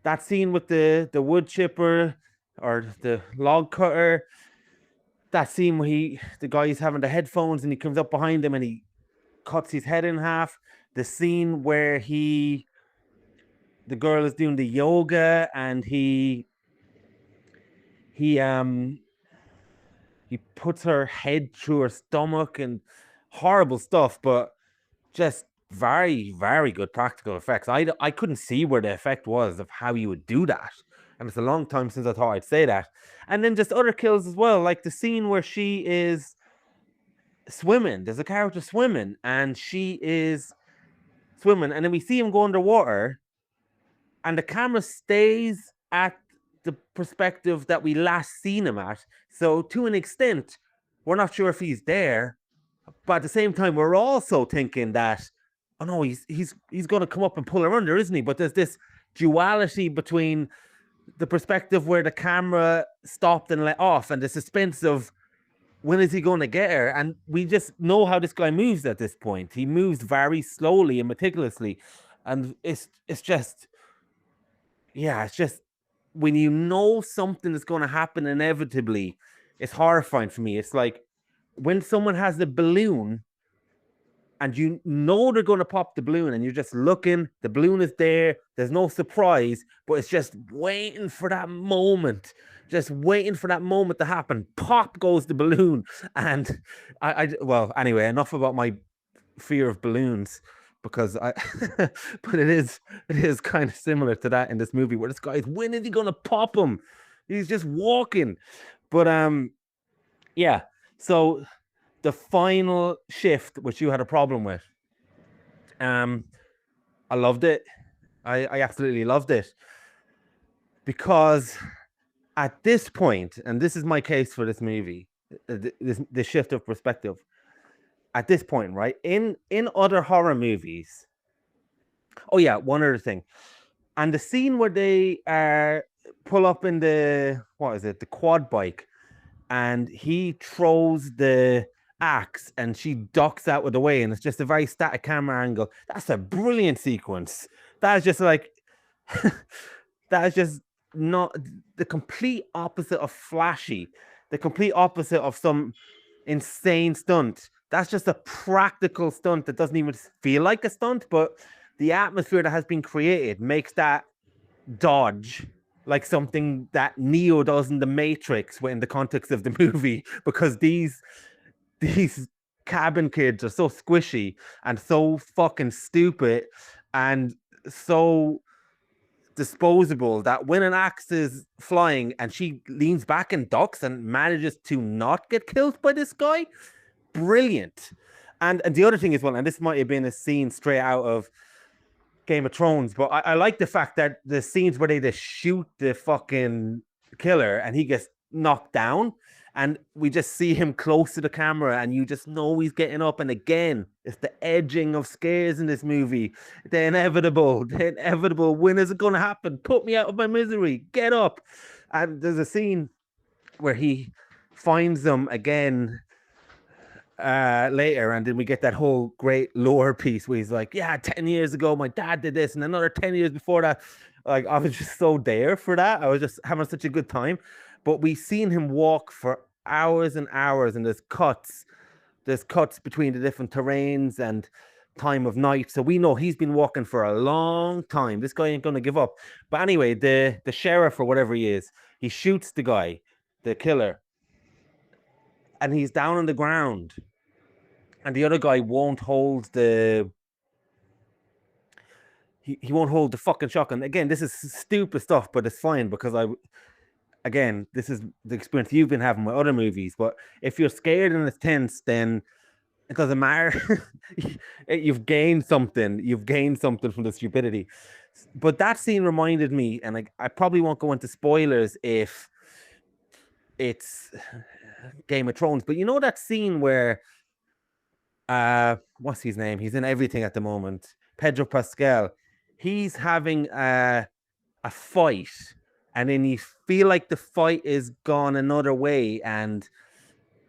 that scene with the wood chipper or the log cutter, that scene where the guy's having the headphones and he comes up behind him and he cuts his head in half. The scene where the girl is doing the yoga and he puts her head through her stomach, and horrible stuff, but just very, very good practical effects. I couldn't see where the effect was of how you would do that. And it's a long time since I thought I'd say that. And then just other kills as well, like the scene where she is swimming. There's a character swimming, and she is swimming, and then we see him go underwater, and the camera stays at the perspective that we last seen him at. So to an extent, we're not sure if he's there, but at the same time, we're also thinking that, oh no, he's going to come up and pull her under, isn't he? But there's this duality between the perspective where the camera stopped and let off, and the suspense of when is he going to get her? And we just know how this guy moves at this point. He moves very slowly and meticulously, and it's just when you know something is going to happen inevitably, it's horrifying for me. It's like when someone has a balloon and you know they're going to pop the balloon, and you're just looking, the balloon is there, there's no surprise, but it's just waiting for that moment, to happen. Pop goes the balloon. And well, anyway, enough about my fear of balloons, because but it is kind of similar to that in this movie, where this guy is, when is he gonna pop him? He's just walking. But yeah, So the final shift, which you had a problem with, I loved it. I absolutely loved it, because at this point, and this is my case for this movie, this shift of perspective. At this point, right, in other horror movies. Oh yeah, one other thing, and the scene where they pull up in the the quad bike, and he throws the axe and she ducks out of the way, and it's just a very static camera angle. That's a brilliant sequence. That is just like that is just not the complete opposite of flashy, the complete opposite of some insane stunt. That's just a practical stunt that doesn't even feel like a stunt, but the atmosphere that has been created makes that dodge like something that Neo does in the Matrix in the context of the movie, because these cabin kids are so squishy and so fucking stupid and so disposable that when an axe is flying and she leans back and ducks and manages to not get killed by this guy, brilliant. And the other thing is, well, and this might have been a scene straight out of Game of Thrones, but I like the fact that the scenes where they just shoot the fucking killer and he gets knocked down, and we just see him close to the camera, and you just know he's getting up. And again, it's the edging of scares in this movie. The inevitable. When is it going to happen? Put me out of my misery. Get up. And there's a scene where he finds them again later, and then we get that whole great lore piece where he's like, yeah, 10 years ago my dad did this, and another 10 years before that. Like, I was just so there for that. I was just having such a good time. But we've seen him walk for hours and hours, and there's cuts between the different terrains and time of night, so we know he's been walking for a long time. This guy ain't gonna give up. But anyway, the sheriff or whatever he is, he shoots the guy, the killer, and he's down on the ground, and the other guy won't hold the he won't hold the fucking shotgun. Again, this is stupid stuff, but it's fine, because again, this is the experience you've been having with other movies. But if you're scared and it's tense, then it doesn't matter. You've gained something. You've gained something from the stupidity. But that scene reminded me, and I probably won't go into spoilers if it's Game of Thrones, but you know that scene where what's his name? He's in everything at the moment. Pedro Pascal. He's having a fight, and then you feel like the fight is gone another way, and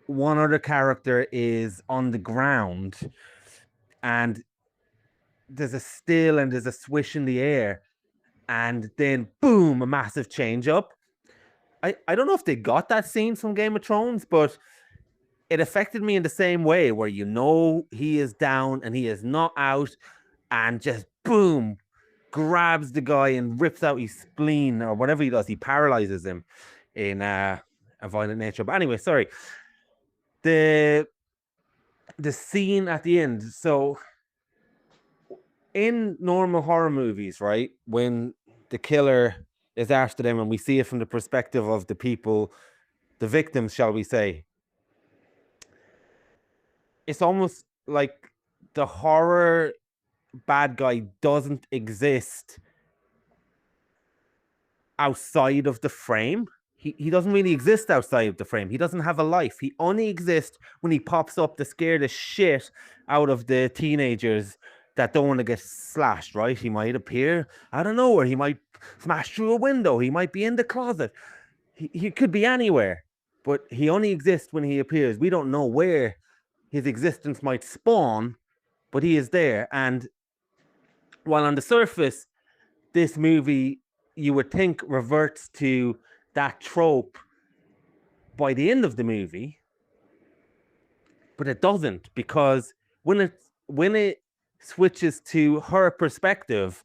one other character is on the ground, and there's a still and there's a swish in the air, and then boom, a massive change up. I don't know if they got that scene from Game of Thrones, but it affected me in the same way, where you know he is down and he is not out, and just boom, grabs the guy and rips out his spleen or whatever he does. He paralyzes him in a violent nature. But anyway, sorry. The scene at the end. So in normal horror movies, right, when the killer is after them and we see it from the perspective of the people, the victims, shall we say, it's almost like the horror bad guy doesn't exist outside of the frame. He doesn't really exist outside of the frame. He doesn't have a life. He only exists when he pops up to scare the shit out of the teenagers that don't want to get slashed, right? He might appear out of nowhere. He might smash through a window. He might be in the closet. He could be anywhere, but he only exists when he appears. We don't know where his existence might spawn, but he is there. And while on the surface, this movie, you would think, reverts to that trope by the end of the movie, but it doesn't, because when it switches to her perspective,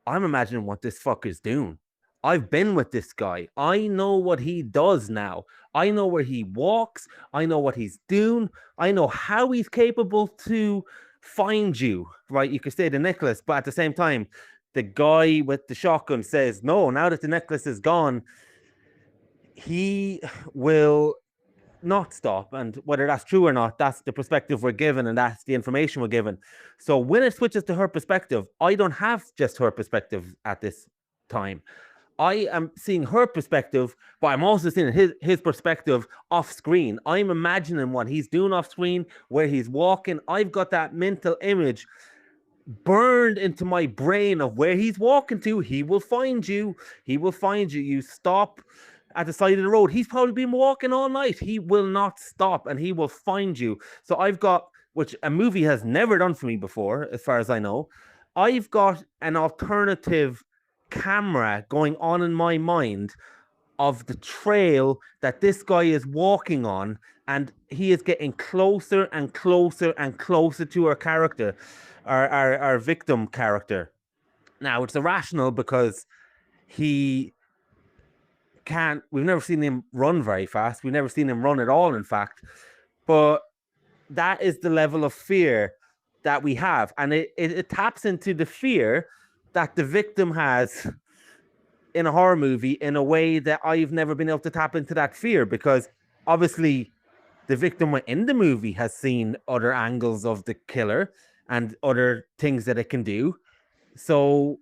I'm imagining what this fucker's doing. I've been with this guy. I know what he does now. I know where he walks. I know what he's doing. I know how he's capable to find you, right? You could say the necklace, but at the same time, the guy with the shotgun says, no, now that the necklace is gone, he will not stop. And whether that's true or not, that's the perspective we're given and that's the information we're given. So when it switches to her perspective, I don't have just her perspective at this time. I am seeing her perspective, but I'm also seeing his perspective off screen. I'm imagining what he's doing off screen, where he's walking. I've got that mental image burned into my brain of where he's walking to. He will find you. He will find you. You stop at the side of the road. He's probably been walking all night. He will not stop and he will find you. So I've got, which a movie has never done for me before, as far as I know, I've got an alternative camera going on in my mind of the trail that this guy is walking on, and he is getting closer and closer and closer to our character, our victim character. Now it's irrational because he can't, we've never seen him run very fast, we've never seen him run at all, in fact, but that is the level of fear that we have, and it taps into the fear that the victim has in a horror movie in a way that I've never been able to tap into that fear, because obviously the victim in the movie has seen other angles of the killer and other things that it can do. So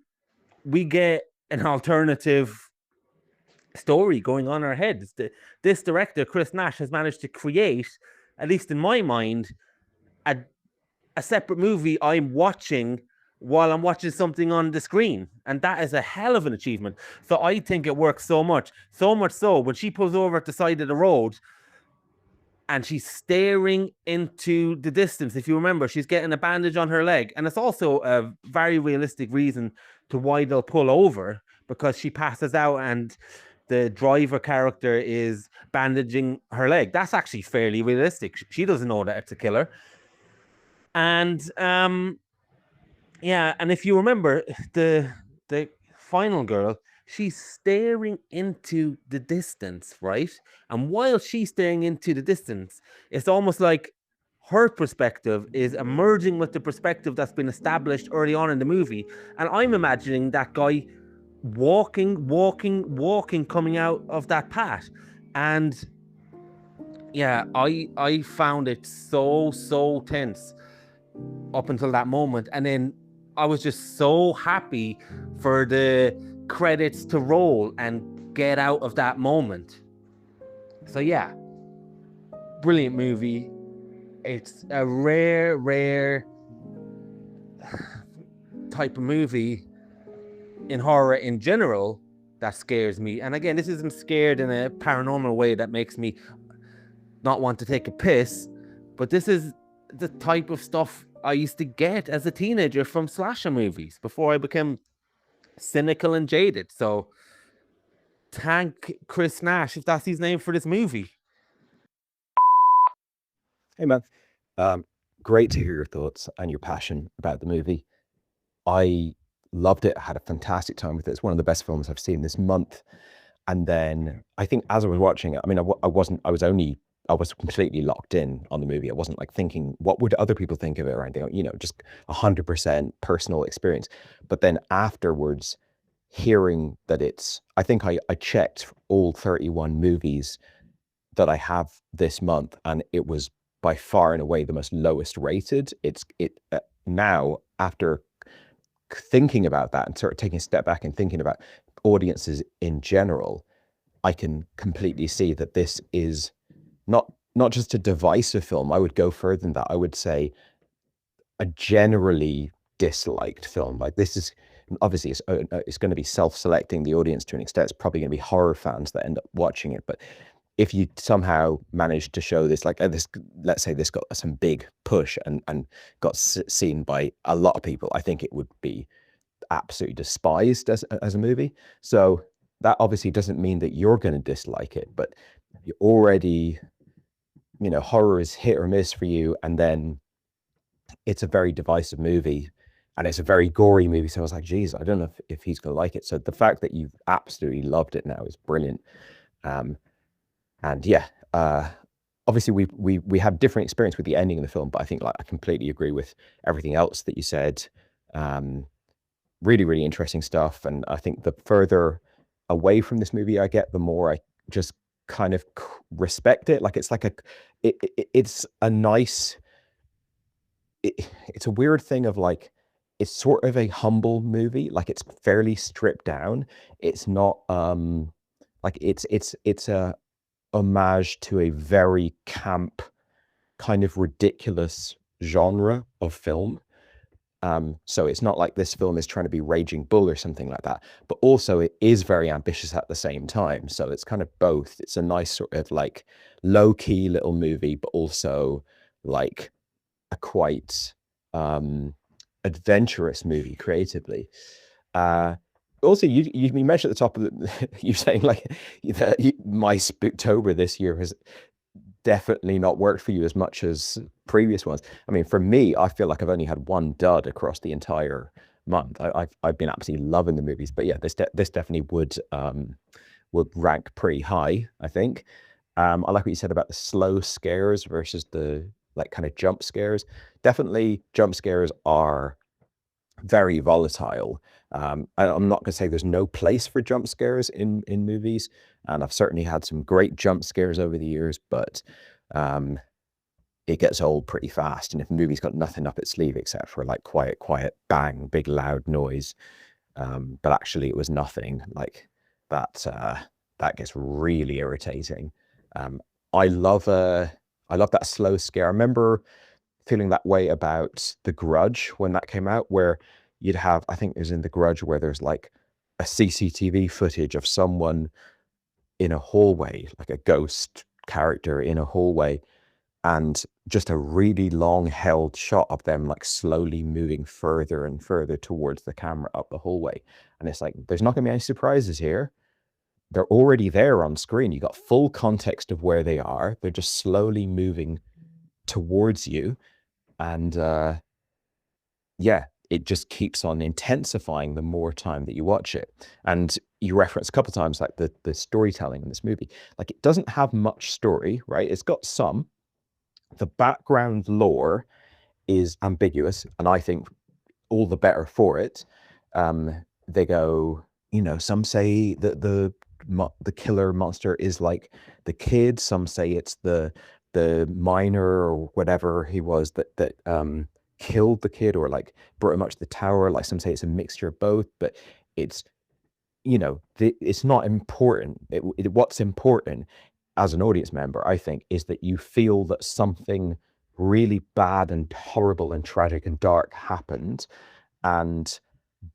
we get an alternative story going on in our heads. This director, Chris Nash, has managed to create, at least in my mind, a separate movie I'm watching while I'm watching something on the screen. And that is a hell of an achievement. So I think it works so much so when she pulls over at the side of the road and she's staring into the distance. If you remember, she's getting a bandage on her leg. And it's also a very realistic reason to why they'll pull over, because she passes out and the driver character is bandaging her leg. That's actually fairly realistic. She doesn't know that it's a killer. And yeah, and if you remember, the final girl, she's staring into the distance, right? And while she's staring into the distance, it's almost like her perspective is emerging with the perspective that's been established early on in the movie. And I'm imagining that guy walking, coming out of that path. And yeah, I found it so tense up until that moment. And then I was just so happy for the credits to roll and get out of that moment. So yeah, brilliant movie. It's a rare type of movie in horror in general that scares me. And again, this isn't scared in a paranormal way that makes me not want to take a piss, but this is the type of stuff I used to get as a teenager from slasher movies before I became cynical and jaded. So thank Chris Nash, if that's his name, for this movie. Hey man, great to hear your thoughts and your passion about the movie. I loved it. I had a fantastic time with it. It's one of the best films I've seen this month. And then I think as I was watching it, I mean, I was completely locked in on the movie. I wasn't like thinking, what would other people think of it or anything, you know, just 100% personal experience. But then afterwards, hearing that I think I checked all 31 movies that I have this month, and it was by far and away the most lowest rated. Now, after thinking about that and sort of taking a step back and thinking about audiences in general, I can completely see that this is not just a divisive film. I would go further than that. I would say a generally disliked film. Like, this is obviously it's going to be self-selecting the audience to an extent. It's probably going to be horror fans that end up watching it. But if you somehow manage to show this, like this, let's say this got some big push and got seen by a lot of people, I think it would be absolutely despised as a movie. So that obviously doesn't mean that you're going to dislike it, but you already, you know, horror is hit or miss for you, and then it's a very divisive movie and it's a very gory movie. So I was like, geez, I don't know if he's going to like it. So the fact that you've absolutely loved it now is brilliant. And yeah, obviously we have different experience with the ending of the film, but I think, like, I completely agree with everything else that you said. Really, really interesting stuff. And I think the further away from this movie I get, the more I just kind of respect it. Like it's like it's a nice, it's a weird thing of like, it's sort of a humble movie. Like it's fairly stripped down. It's not like it's a homage to a very camp, kind of ridiculous genre of film. So it's not like this film is trying to be Raging Bull or something like that, but also it is very ambitious at the same time. So it's kind of both. It's a nice sort of like low-key little movie, but also like a quite adventurous movie creatively. Also, you mentioned at the top of you saying like that my Spooktober this year has definitely not worked for you as much as previous ones. I mean, for me, I feel like I've only had one dud across the entire month. I've been absolutely loving the movies, but yeah, this definitely would rank pretty high, I think. I like what you said about the slow scares versus the like kind of jump scares. Definitely, jump scares are very volatile. I'm not going to say there's no place for jump scares in movies, and I've certainly had some great jump scares over the years, but it gets old pretty fast. And if the movie's got nothing up its sleeve except for like quiet, bang, big loud noise, but actually it was nothing, like that gets really irritating. I love that slow scare. I remember feeling that way about The Grudge when that came out, where you'd have, I think it was in The Grudge, where there's like a CCTV footage of someone in a hallway, like a ghost character in a hallway, and just a really long held shot of them like slowly moving further and further towards the camera up the hallway. And it's like, there's not gonna be any surprises here. They're already there on screen. You got full context of where they are. They're just slowly moving towards you. And yeah, it just keeps on intensifying the more time that you watch it. And you reference a couple of times like the storytelling in this movie. Like it doesn't have much story, right? It's got some. The background lore is ambiguous, and I think all the better for it. They go, some say that the killer monster is like the kid. Some say it's the miner or whatever he was that killed the kid or like brought him up to the tower. Like some say it's a mixture of both, but it's it's not important. What's important as an audience member, I think, is that you feel that something really bad and horrible and tragic and dark happened, and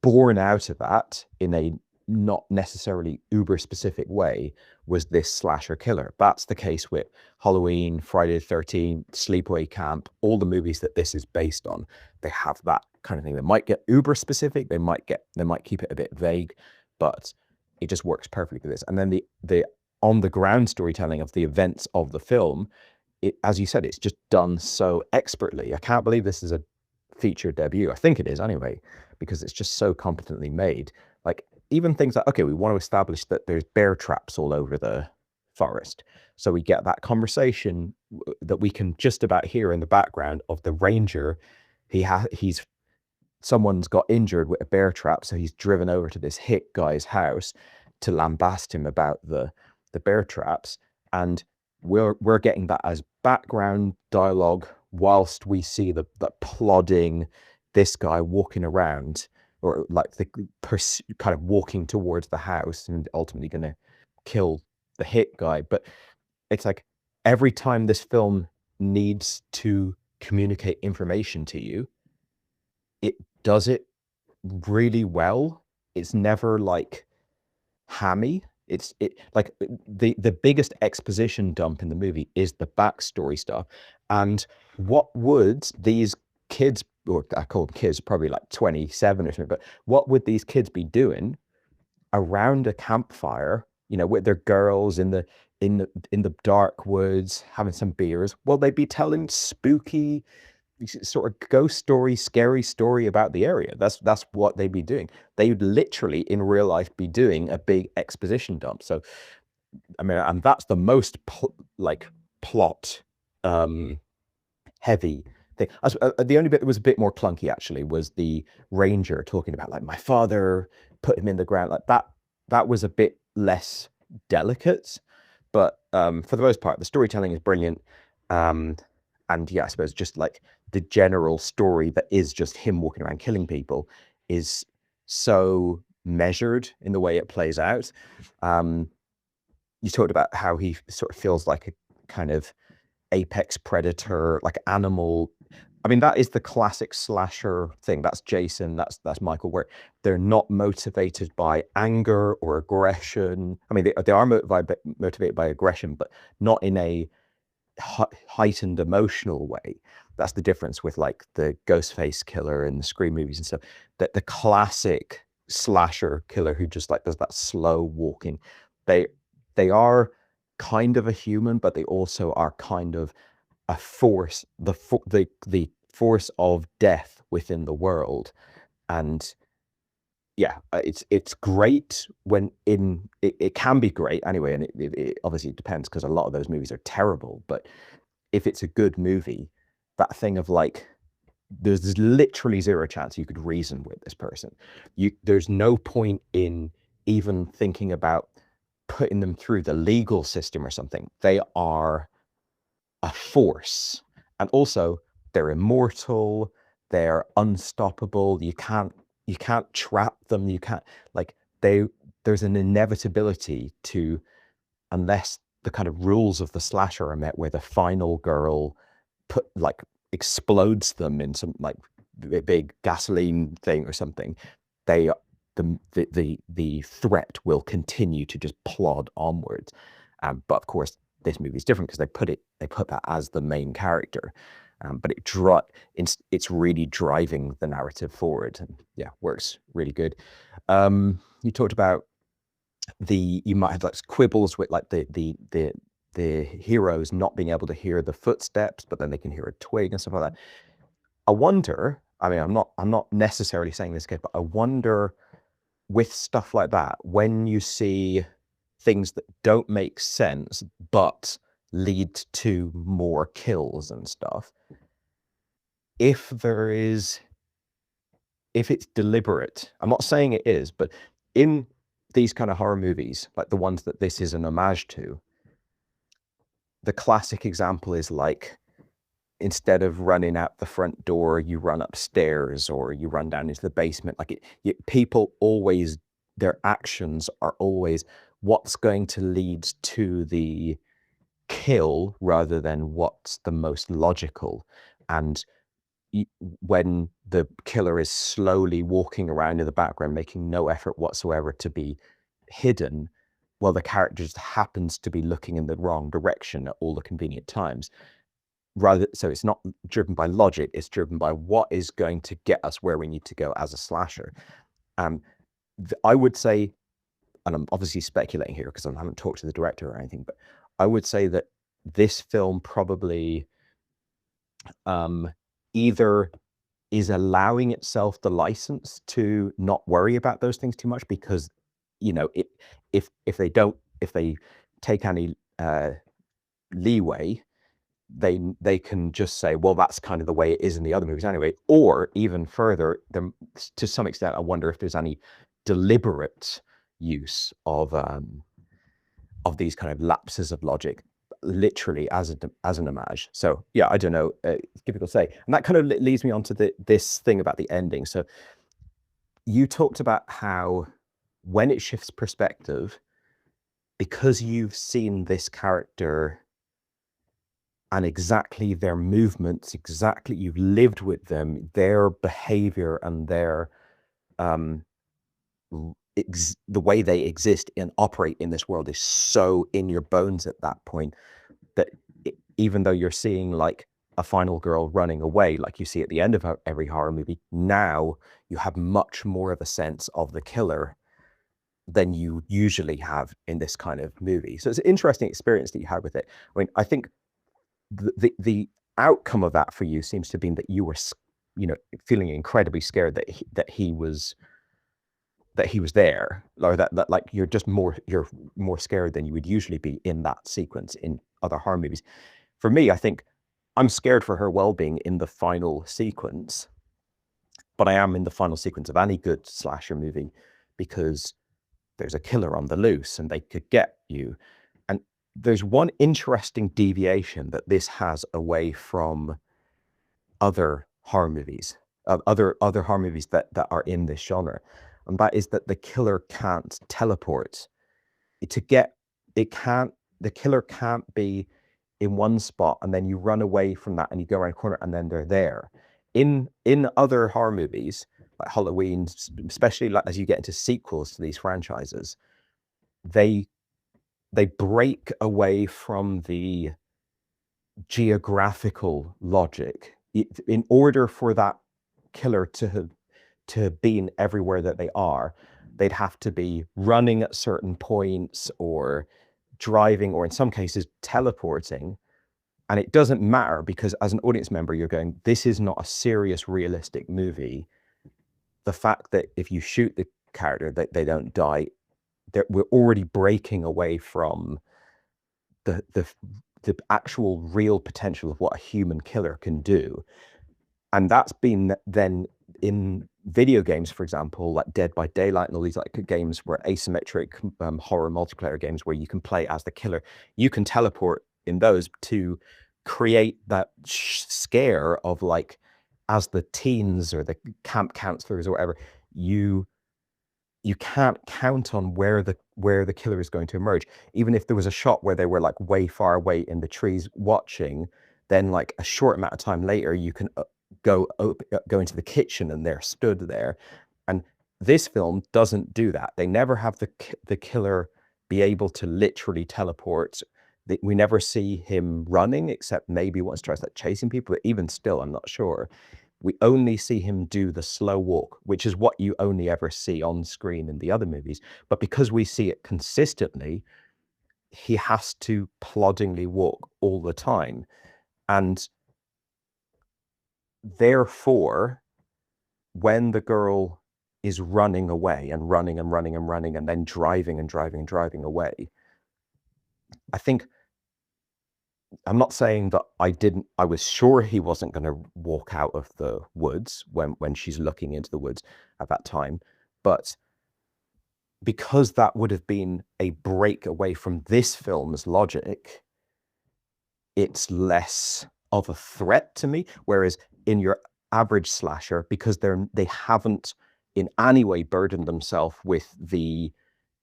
born out of that in a not necessarily uber specific way was this slasher killer. That's the case with Halloween, Friday the 13th, Sleepaway Camp, all the movies that this is based on. They have that kind of thing. They might get uber specific, they might keep it a bit vague, but it just works perfectly for this. And then the on the ground storytelling of the events of the film, as you said, it's just done so expertly. I can't believe this is a feature debut. I think it is anyway, because it's just so competently made. Like even things like, okay, we want to establish that there's bear traps all over the forest. So we get that conversation that we can just about hear in the background of the ranger. Someone's got injured with a bear trap, so he's driven over to this hick guy's house to lambast him about the bear traps, and we're getting that as background dialogue whilst we see the plodding, this guy walking around, or like the kind of walking towards the house and ultimately going to kill the hit guy. But it's like every time this film needs to communicate information to you, it does it really well. It's never like hammy. It's like the biggest exposition dump in the movie is the backstory stuff. And what would these kids, or I call them kids, probably like 27 or something, but what would these kids be doing around a campfire, with their girls in the dark woods having some beers? Well, they'd be telling spooky sort of ghost story, scary story about the area. That's what they'd be doing. They would literally in real life be doing a big exposition dump. So I mean, and that's the most plot heavy thing. The only bit that was a bit more clunky actually was the ranger talking about like, my father put him in the ground, like that was a bit less delicate. But for the most part, the storytelling is brilliant. And yeah, I suppose just like the general story that is just him walking around killing people is so measured in the way it plays out. You talked about how he sort of feels like a kind of apex predator, like animal. I mean, that is the classic slasher thing. That's Jason, that's Michael, where they're not motivated by anger or aggression. I mean, they are motivated by aggression, but not in a heightened emotional way. That's the difference with like the Ghostface killer and the Scream movies and stuff. That the classic slasher killer who just like does that slow walking, they are kind of a human, but they also are kind of a force, the force of death within the world. And yeah, it's great when it can be great anyway, and it obviously depends, because a lot of those movies are terrible. But if it's a good movie, that thing of like, there's literally zero chance you could reason with this person. There's no point in even thinking about putting them through the legal system or something. They are a force, and also they're immortal, they're unstoppable. You can't trap them. You can't, like, there's an inevitability to, unless the kind of rules of the slasher are met, where the final girl explodes them in some like big gasoline thing or something, the threat will continue to just plod onwards. But of course, this movie is different because they put that as the main character. But it's really driving the narrative forward, and yeah, works really good. You talked about you might have like quibbles with like the heroes not being able to hear the footsteps, but then they can hear a twig and stuff like that. I wonder, I mean, I'm not necessarily saying this kid, but I wonder, with stuff like that, when you see things that don't make sense but lead to more kills and stuff, if it's deliberate, I'm not saying it is, but in these kind of horror movies, like the ones that this is an homage to, the classic example is like, instead of running out the front door, you run upstairs or you run down into the basement. Like people always, their actions are always what's going to lead to the kill rather than what's the most logical. And when the killer is slowly walking around in the background, making no effort whatsoever to be hidden, well, the character just happens to be looking in the wrong direction at all the convenient times. So it's not driven by logic, it's driven by what is going to get us where we need to go as a slasher. I would say, and I'm obviously speculating here because I haven't talked to the director or anything, but I would say that this film probably either is allowing itself the license to not worry about those things too much, because, you know, if they take any leeway, they can just say, well, that's kind of the way it is in the other movies anyway. Or even further, to some extent, I wonder if there's any deliberate use of these kind of lapses of logic, literally as an homage. So yeah, I don't know, it's difficult to say. And that kind of leads me on to this thing about the ending. So you talked about how when it shifts perspective, because you've seen this character and exactly their movements, exactly, you've lived with them, their behavior and their the way they exist and operate in this world is so in your bones at that point that even though you're seeing like a final girl running away, like you see at the end of every horror movie, now you have much more of a sense of the killer than you usually have in this kind of movie. So it's an interesting experience that you had with it. I mean, I think the outcome of that for you seems to have been that you were, you know, feeling incredibly scared that he was there, or that like you're more scared than you would usually be in that sequence in other horror movies. For me, I think I'm scared for her well-being in the final sequence, but I am in the final sequence of any good slasher movie because there's a killer on the loose and they could get you. And there's one interesting deviation that this has away from other horror movies, other horror movies that are in this genre, and that is that the killer can't teleport. The killer can't be in one spot and then you run away from that and you go around a corner and then they're there. In other horror movies, like Halloween, especially like as you get into sequels to these franchises, they break away from the geographical logic in order for that killer to be in everywhere that they are. They'd have to be running at certain points or driving, or in some cases teleporting. And it doesn't matter, because as an audience member, you're going, this is not a serious, realistic movie. The fact that if you shoot the character, that they don't die, we're already breaking away from the actual real potential of what a human killer can do. And that's been then in video games, for example, like Dead by Daylight and all these like games where asymmetric horror multiplayer games where you can play as the killer. You can teleport in those to create that scare of like, as the teens or the camp counselors or whatever, you can't count on where the killer is going to emerge. Even if there was a shot where they were like way far away in the trees watching, then like a short amount of time later, you can go into the kitchen and they're stood there. And this film doesn't do that. They never have the killer be able to literally teleport. We never see him running, except maybe once tries like chasing people, but even still, I'm not sure. We only see him do the slow walk, which is what you only ever see on screen in the other movies. But because we see it consistently, he has to ploddingly walk all the time. And therefore, when the girl is running away and running and running and running and then driving and driving and driving away, I think, I'm not saying that I was sure he wasn't going to walk out of the woods when she's looking into the woods at that time, but because that would have been a break away from this film's logic, it's less of a threat to me. Whereas in your average slasher, because they haven't in any way burdened themselves with the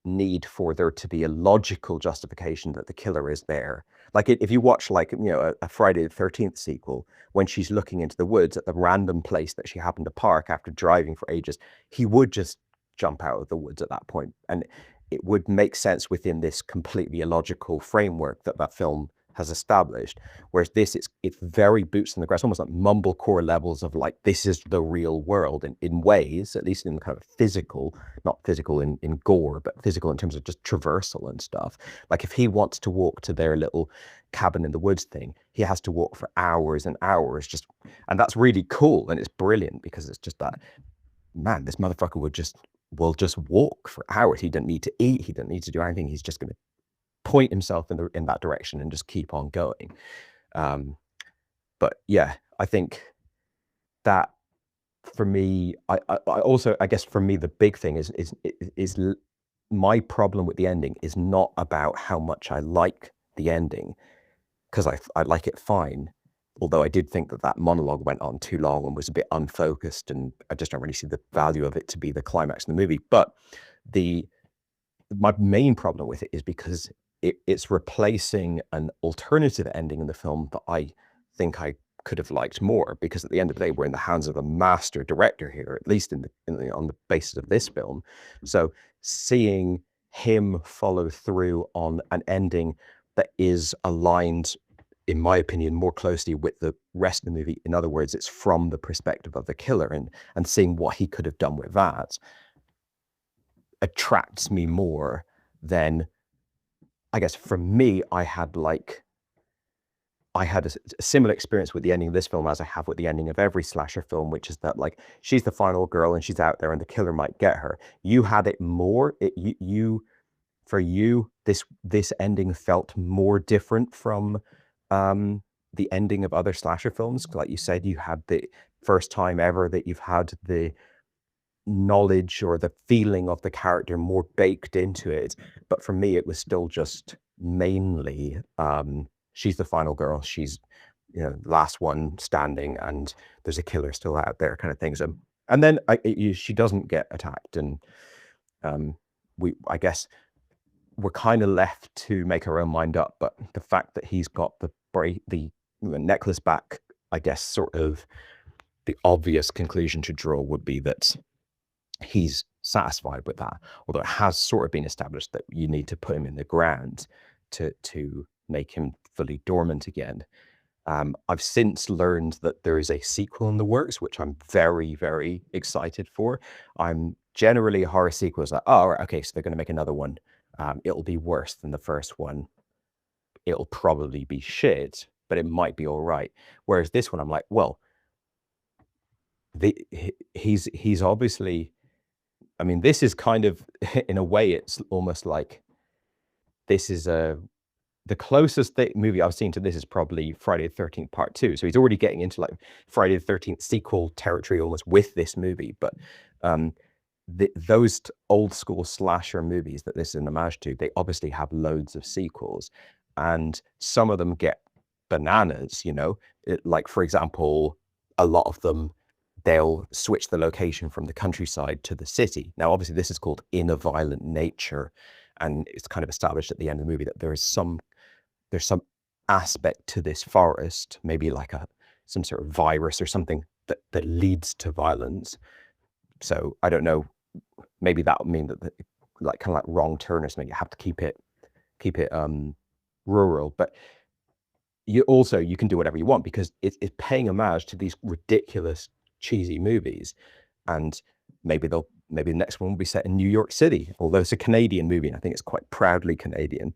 need for there to be a logical justification that the killer is there. Like if you watch like, you know, a Friday the 13th sequel, when she's looking into the woods at the random place that she happened to park after driving for ages, he would just jump out of the woods at that point. And it would make sense within this completely illogical framework that film has established. Whereas this, it's very boots on the grass, almost like mumblecore levels of like, this is the real world in ways, at least in kind of physical, not physical in gore, but physical in terms of just traversal and stuff. Like if he wants to walk to their little cabin in the woods thing, he has to walk for hours and hours and that's really cool. And it's brilliant because it's just that, man, this motherfucker will just walk for hours. He doesn't need to eat. He doesn't need to do anything. He's just going to point himself in that direction and just keep on going. But yeah, I think that for me, I also, I guess for me, the big thing is my problem with the ending is not about how much I like the ending, because I like it fine. Although I did think that monologue went on too long and was a bit unfocused, and I just don't really see the value of it to be the climax of the movie. But my main problem with it is because it's replacing an alternative ending in the film that I think I could have liked more, because at the end of the day, we're in the hands of a master director here, at least on the basis of this film. So seeing him follow through on an ending that is aligned, in my opinion, more closely with the rest of the movie. In other words, it's from the perspective of the killer, and seeing what he could have done with that attracts me more than, I guess for me, I had a similar experience with the ending of this film as I have with the ending of every slasher film, which is that like she's the final girl and she's out there and the killer might get her. You had it more. For you, this ending felt more different from the ending of other slasher films. Like you said, you had the first time ever that you've had the knowledge or the feeling of the character more baked into it. But for me, it was still just mainly she's the final girl. She's, you know, last one standing, and there's a killer still out there, kind of things. And then she doesn't get attacked, and I guess we're kind of left to make our own mind up. But the fact that he's got the necklace back, I guess sort of the obvious conclusion to draw would be that he's satisfied with that, although it has sort of been established that you need to put him in the ground to make him fully dormant again. I've since learned that there is a sequel in the works, which I'm very, very excited for. I'm generally horror sequels like, oh, right, okay, so they're going to make another one. It'll be worse than the first one. It'll probably be shit, but it might be all right. Whereas this one, I'm like, well, he's obviously, I mean, this is kind of, in a way, it's almost like this is the closest movie I've seen to this is probably Friday the 13th Part 2. So he's already getting into like Friday the 13th sequel territory almost with this movie. But those old school slasher movies that this is an homage to, they obviously have loads of sequels, and some of them get bananas, you know, like, for example, a lot of them, they'll switch the location from the countryside to the city. Now, obviously this is called In a Violent Nature, and it's kind of established at the end of the movie that there's some aspect to this forest, maybe like some sort of virus or something that leads to violence. So I don't know, maybe that would mean that like kind of like wrong turners, maybe you have to keep it rural, but you can do whatever you want because it's paying homage to these ridiculous cheesy movies. And maybe the next one will be set in New York City, although it's a Canadian movie, and I think it's quite proudly Canadian.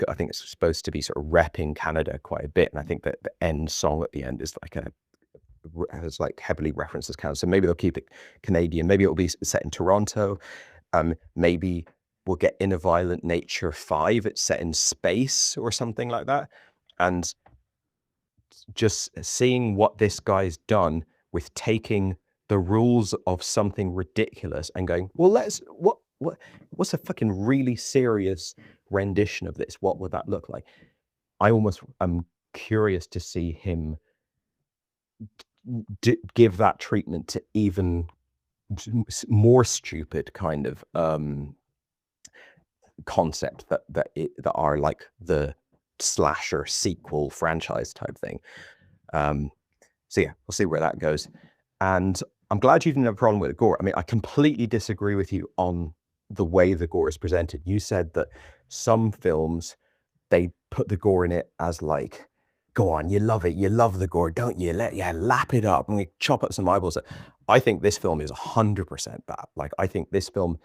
I think it's supposed to be sort of repping Canada quite a bit, and I think that the end song at the end is like heavily references Canada. So maybe they'll keep it Canadian. Maybe it'll be set in Toronto. Maybe we'll get In a Violent Nature 5. It's set in space or something like that. And just seeing what this guy's done with taking the rules of something ridiculous and going, well, what's a fucking really serious rendition of this? What would that look like? I'm curious to see him give that treatment to even more stupid kind of concept that are like the slasher sequel franchise type thing. So yeah, we'll see where that goes. And I'm glad you didn't have a problem with the gore. I mean, I completely disagree with you on the way the gore is presented. You said that some films, they put the gore in it as like, go on, you love it, you love the gore, don't you? Lap it up and we chop up some eyeballs. I think this film is 100% that. Like, I think this film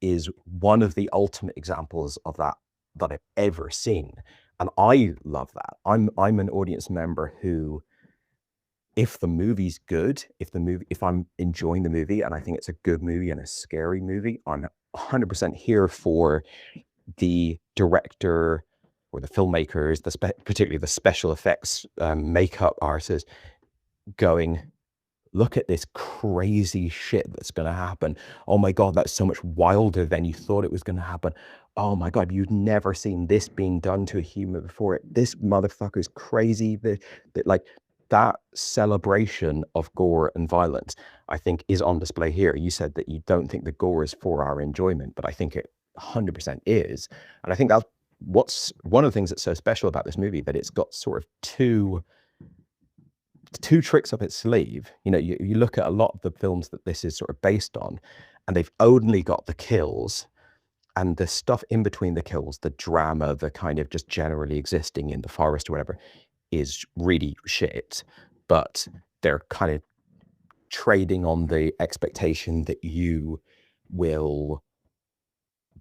is one of the ultimate examples of that I've ever seen. And I love that. I'm an audience member who, if the movie's good, if I'm enjoying the movie and I think it's a good movie and a scary movie, I'm 100% here for the director or the filmmakers, particularly the special effects makeup artists, going, look at this crazy shit that's going to happen. Oh my God, that's so much wilder than you thought it was going to happen. Oh my God, you've never seen this being done to a human before. This motherfucker's crazy. That celebration of gore and violence, I think, is on display here. You said that you don't think the gore is for our enjoyment, but I think it 100% is. And I think that's what's one of the things that's so special about this movie, that it's got sort of two tricks up its sleeve. You know, you look at a lot of the films that this is sort of based on, and they've only got the kills, and the stuff in between the kills, the drama, the kind of just generally existing in the forest or whatever, is really shit. But they're kind of trading on the expectation that you will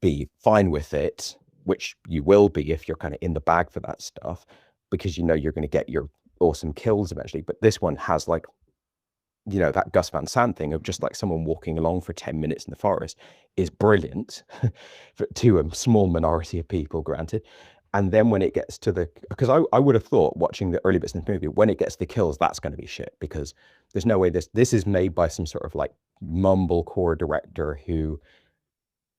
be fine with it, which you will be if you're kind of in the bag for that stuff, because you know you're going to get your awesome kills eventually. But this one has, like, you know, that Gus Van Sant thing of just like someone walking along for 10 minutes in the forest is brilliant to a small minority of people, granted. And then when it gets to because I would have thought, watching the early bits in the movie, when it gets to the kills, that's going to be shit, because there's no way this is made by some sort of like mumblecore director who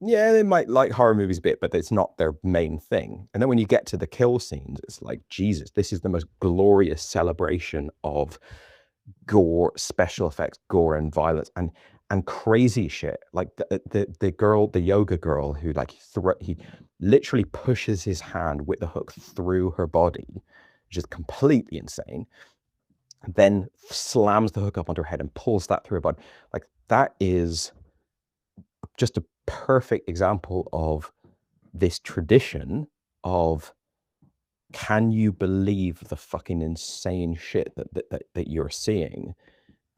Yeah, they might like horror movies a bit, but it's not their main thing. And then when you get to the kill scenes, it's like, Jesus, this is the most glorious celebration of gore, special effects, gore and violence and crazy shit. Like the girl, the yoga girl who like he literally pushes his hand with the hook through her body, which is completely insane. And then slams the hook up onto her head and pulls that through her body. Like that is just a perfect example of this tradition of, can you believe the fucking insane shit that you're seeing?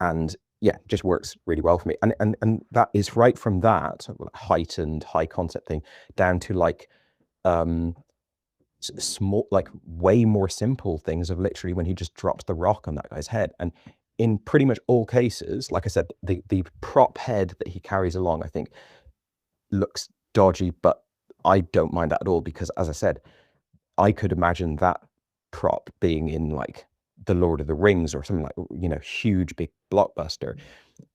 And yeah, it just works really well for me. And that is right from that heightened high concept thing down to like small, like way more simple things of literally when he just drops the rock on that guy's head. And in pretty much all cases, like I said, the prop head that he carries along, I think looks dodgy, but I don't mind that at all, because as I said, I could imagine that prop being in like the Lord of the Rings or something like, you know, huge big blockbuster.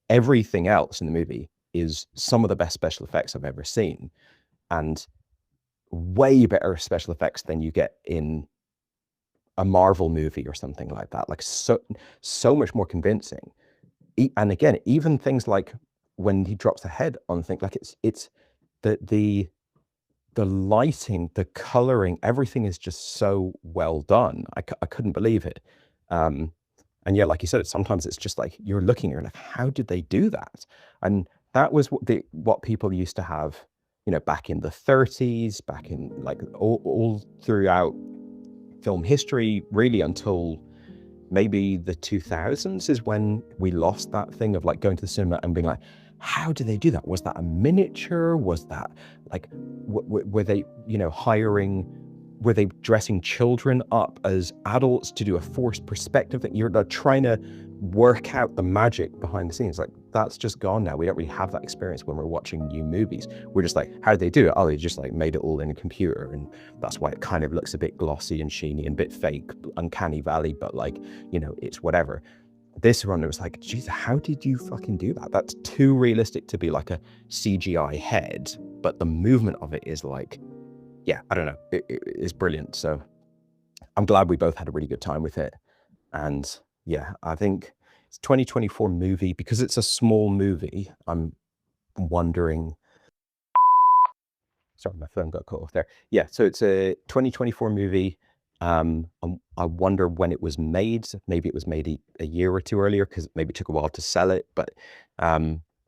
Everything else in the movie is some of the best special effects I've ever seen, and way better special effects than you get in a Marvel movie or something like that. Like so much more convincing. And again, even things like when he drops the head on things, like it's the lighting, the coloring, everything is just so well done. I couldn't believe it. And yeah, like you said, sometimes it's just like you're looking, you're like, how did they do that? And that was what people used to have, you know, back in the 30s, back in like all throughout film history, really until maybe the 2000s is when we lost that thing of like going to the cinema and being like, how did they do that? Was that a miniature? Was that like, were they, you know, were they dressing children up as adults to do a forced perspective that you're trying to work out the magic behind the scenes? Like that's just gone now. We don't really have that experience when we're watching new movies. We're just like, how did they do it? Oh, they just like made it all in a computer. And that's why it kind of looks a bit glossy and sheeny and a bit fake, uncanny valley, but like, you know, it's whatever. This one, it was like, geez, how did you fucking do that? That's too realistic to be like a CGI head, but the movement of it is like, yeah, I don't know. It's brilliant. So I'm glad we both had a really good time with it. And yeah, I think it's a 2024 movie because it's a small movie. I'm wondering. Sorry, my phone got cut off there. Yeah, so it's a 2024 movie. I wonder when it was made. Maybe it was made a year or two earlier because maybe it took a while to sell it. But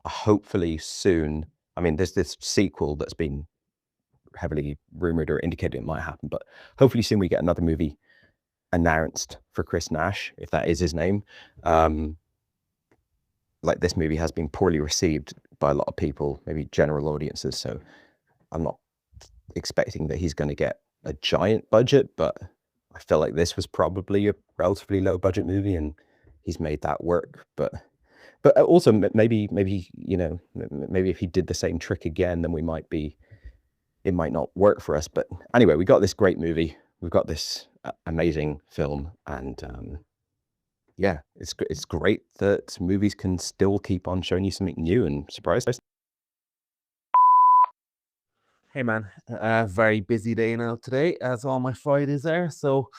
hopefully soon. I mean, there's this sequel that's been heavily rumored or indicated it might happen, but hopefully soon we get another movie announced for Chris Nash, if that is his name. Like this movie has been poorly received by a lot of people, maybe general audiences, so I'm not expecting that he's going to get a giant budget, but I feel like this was probably a relatively low budget movie and he's made that work. But also maybe you know, maybe if he did the same trick again, then it might not work for us. But anyway, we got this great movie. We've got this amazing film. And yeah, it's great that movies can still keep on showing you something new and surprise us. Hey man, very busy day now today, as all my Fridays are. So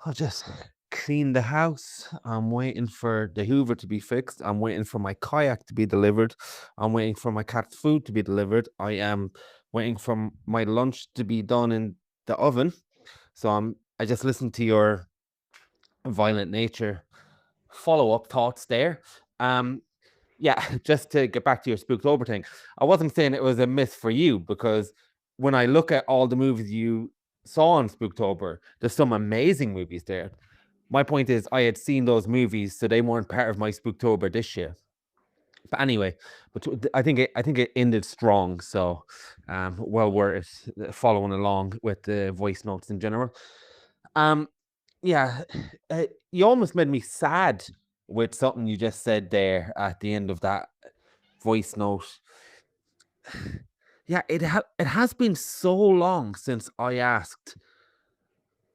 I'll just clean the house. I'm waiting for the Hoover to be fixed. I'm waiting for my kayak to be delivered. I'm waiting for my cat's food to be delivered. I am waiting for my lunch to be done in the oven. So I just listened to your violent nature follow-up thoughts there. Yeah, just to get back to your Spooktober thing, I wasn't saying it was a myth for you, because when I look at all the movies you saw in Spooktober, there's some amazing movies there. My point is, I had seen those movies, so they weren't part of my Spooktober this year. But anyway, I think it ended strong, so well worth it following along with the voice notes in general. Yeah, you almost made me sad with something you just said there at the end of that voice note. Yeah, it has been so long since I asked,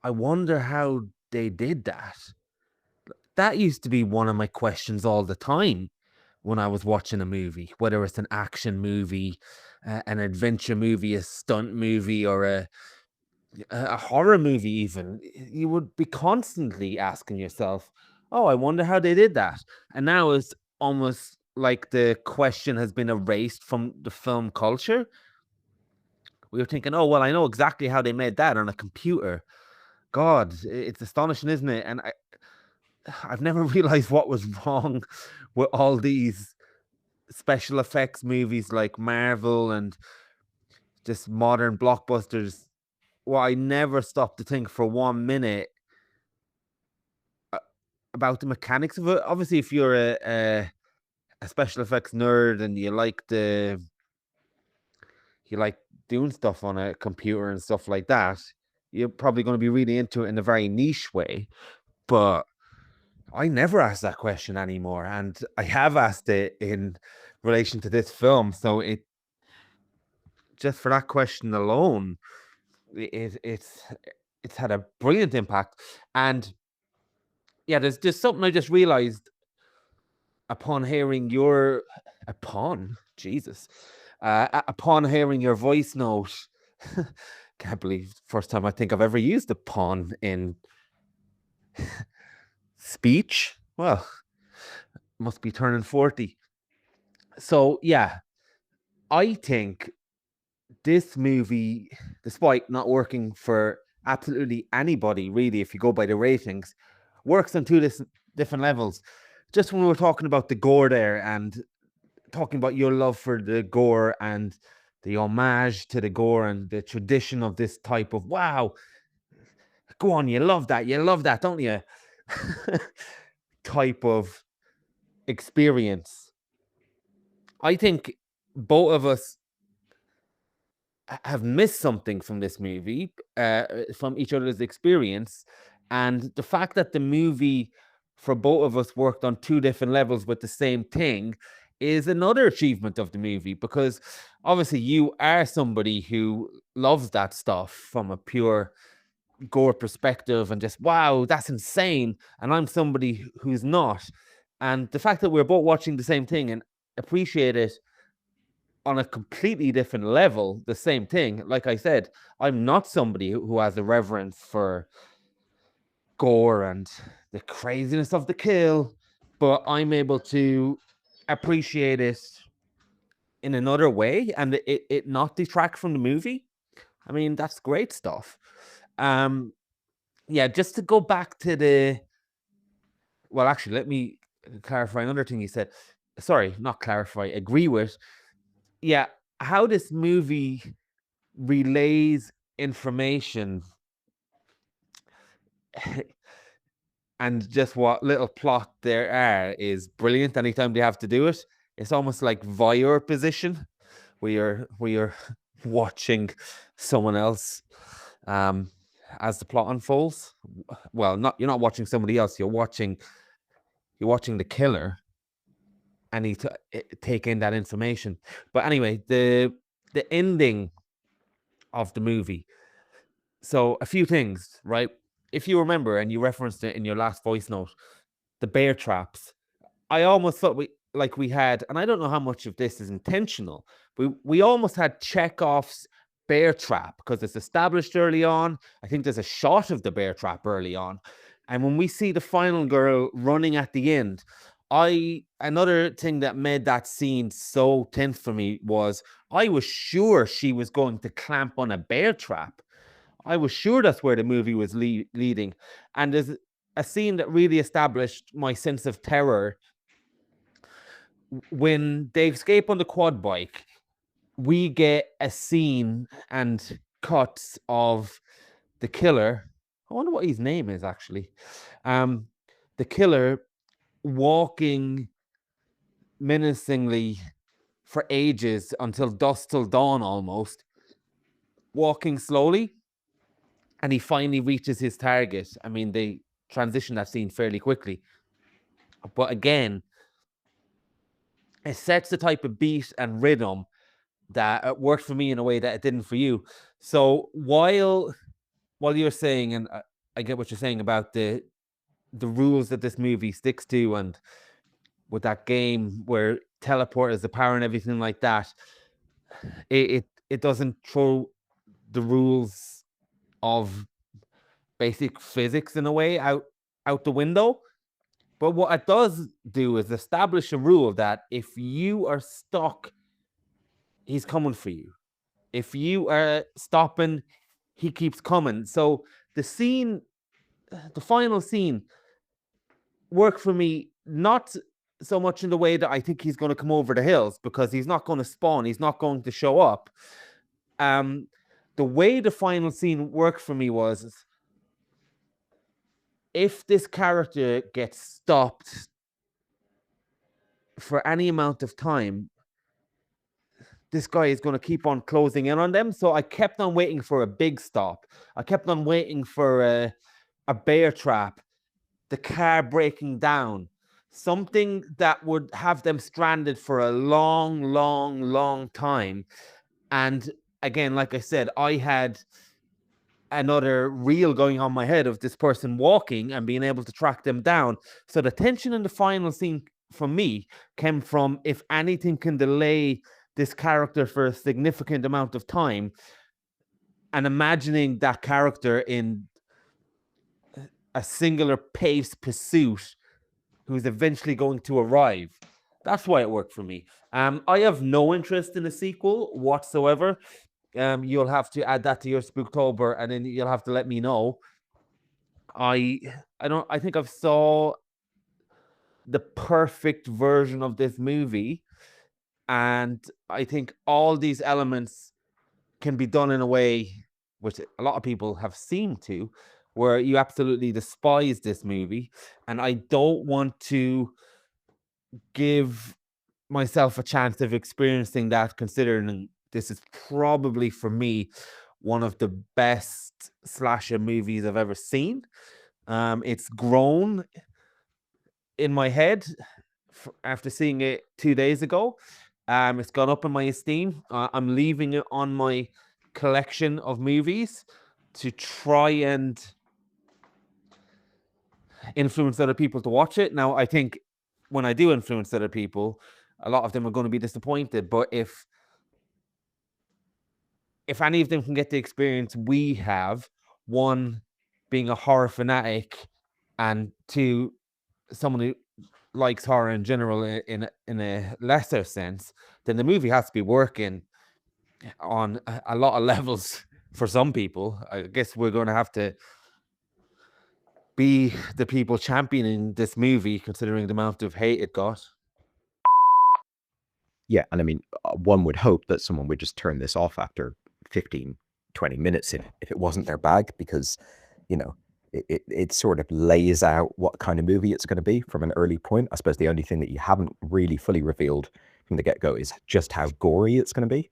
I wonder how they did that. That used to be one of my questions all the time. when I was watching a movie, whether it's an action movie, an adventure movie, a stunt movie, or a horror movie even. You would be constantly asking yourself, oh, I wonder how they did that. And now it's almost like the question has been erased from the film culture. We were thinking, oh, well, I know exactly how they made that on a computer. God, it's astonishing, isn't it? And I've never realized what was wrong with all these special effects movies like Marvel and just modern blockbusters. Well, I never stopped to think for 1 minute about the mechanics of it. Obviously, if you're a special effects nerd and you like doing stuff on a computer and stuff like that, you're probably going to be really into it in a very niche way. But I never ask that question anymore, and I have asked it in relation to this film. So it just for that question alone, it's had a brilliant impact. And yeah, there's just something I just realized upon hearing upon hearing your voice note. Can't believe first time I think I've ever used a pawn in speech. Well, must be turning 40. So yeah, I think this movie, despite not working for absolutely anybody, really, if you go by the ratings, works on two different levels. Just when we were talking about the gore there and talking about your love for the gore and the homage to the gore and the tradition of this type of, wow, go on, you love that, don't you? Type of experience. I think both of us have missed something from this movie, from each other's experience. And the fact that the movie for both of us worked on two different levels with the same thing is another achievement of the movie, because obviously you are somebody who loves that stuff from a pure gore perspective and just, wow, that's insane. And I'm somebody who's not. And the fact that we're both watching the same thing and appreciate it on a completely different level, the same thing. Like I said, I'm not somebody who has a reverence for gore and the craziness of the kill, but I'm able to appreciate it in another way and it not detract from the movie. I mean, that's great stuff. Yeah, just to go back to well, actually, let me clarify another thing you said. Sorry, not clarify, agree with. Yeah, how this movie relays information and just what little plot there are is brilliant anytime they have to do it. It's almost like voyeur position where you're watching someone else as the plot unfolds. Well, you're not watching somebody else, you're watching the killer and he take in that information. But anyway, the ending of the movie. So a few things, right? If you remember, and you referenced it in your last voice note, the bear traps. I almost thought we had, and I don't know how much of this is intentional, we almost had Chekhov's bear trap because it's established early on. I think there's a shot of the bear trap early on. And when we see the final girl running at the end, another thing that made that scene so tense for me was I was sure she was going to clamp on a bear trap. I was sure that's where the movie was leading. And there's a scene that really established my sense of terror. When they escape on the quad bike, we get a scene and cuts of the killer. I wonder what his name is, actually. The killer walking menacingly for ages until dusk till dawn almost, walking slowly. And he finally reaches his target. I mean, they transition that scene fairly quickly. But again, it sets the type of beat and rhythm that worked for me in a way that it didn't for you. So while you're saying, and I get what you're saying about the rules that this movie sticks to and with that game where teleport is the power and everything like that, it doesn't throw the rules of basic physics in a way out the window. But what it does do is establish a rule that if you are stuck, he's coming for you. If you are stopping, he keeps coming. So the final scene worked for me, not so much in the way that I think he's going to come over the hills, because he's not going to spawn, he's not going to show up. The way the final scene worked for me was, if this character gets stopped for any amount of time, this guy is going to keep on closing in on them. So I kept on waiting for a big stop. I kept on waiting for a bear trap, the car breaking down, something that would have them stranded for a long, long, long time. And again, like I said, I had another reel going on my head of this person walking and being able to track them down. So the tension in the final scene for me came from, if anything can delay this character for a significant amount of time, and imagining that character in a singular pace pursuit who's eventually going to arrive. That's why it worked for me. I have no interest in a sequel whatsoever. You'll have to add that to your Spooktober, and then you'll have to let me know. I think I've saw the perfect version of this movie, and I think all these elements can be done in a way which a lot of people have seemed to, where you absolutely despise this movie, and I don't want to give myself a chance of experiencing that, considering this is probably, for me, one of the best slasher movies I've ever seen. It's grown in my head after seeing it 2 days ago. It's gone up in my esteem. I'm leaving it on my collection of movies to try and influence other people to watch it. Now, I think when I do influence other people, a lot of them are going to be disappointed. But if any of them can get the experience we have, one, being a horror fanatic, and two, someone who likes horror in general in a lesser sense, then the movie has to be working on a lot of levels for some people. I guess we're going to have to be the people championing this movie, considering the amount of hate it got. Yeah, and I mean, one would hope that someone would just turn this off after 15, 20 minutes if it wasn't their bag, because, you know, it sort of lays out what kind of movie it's going to be from an early point. I suppose the only thing that you haven't really fully revealed from the get-go is just how gory it's going to be.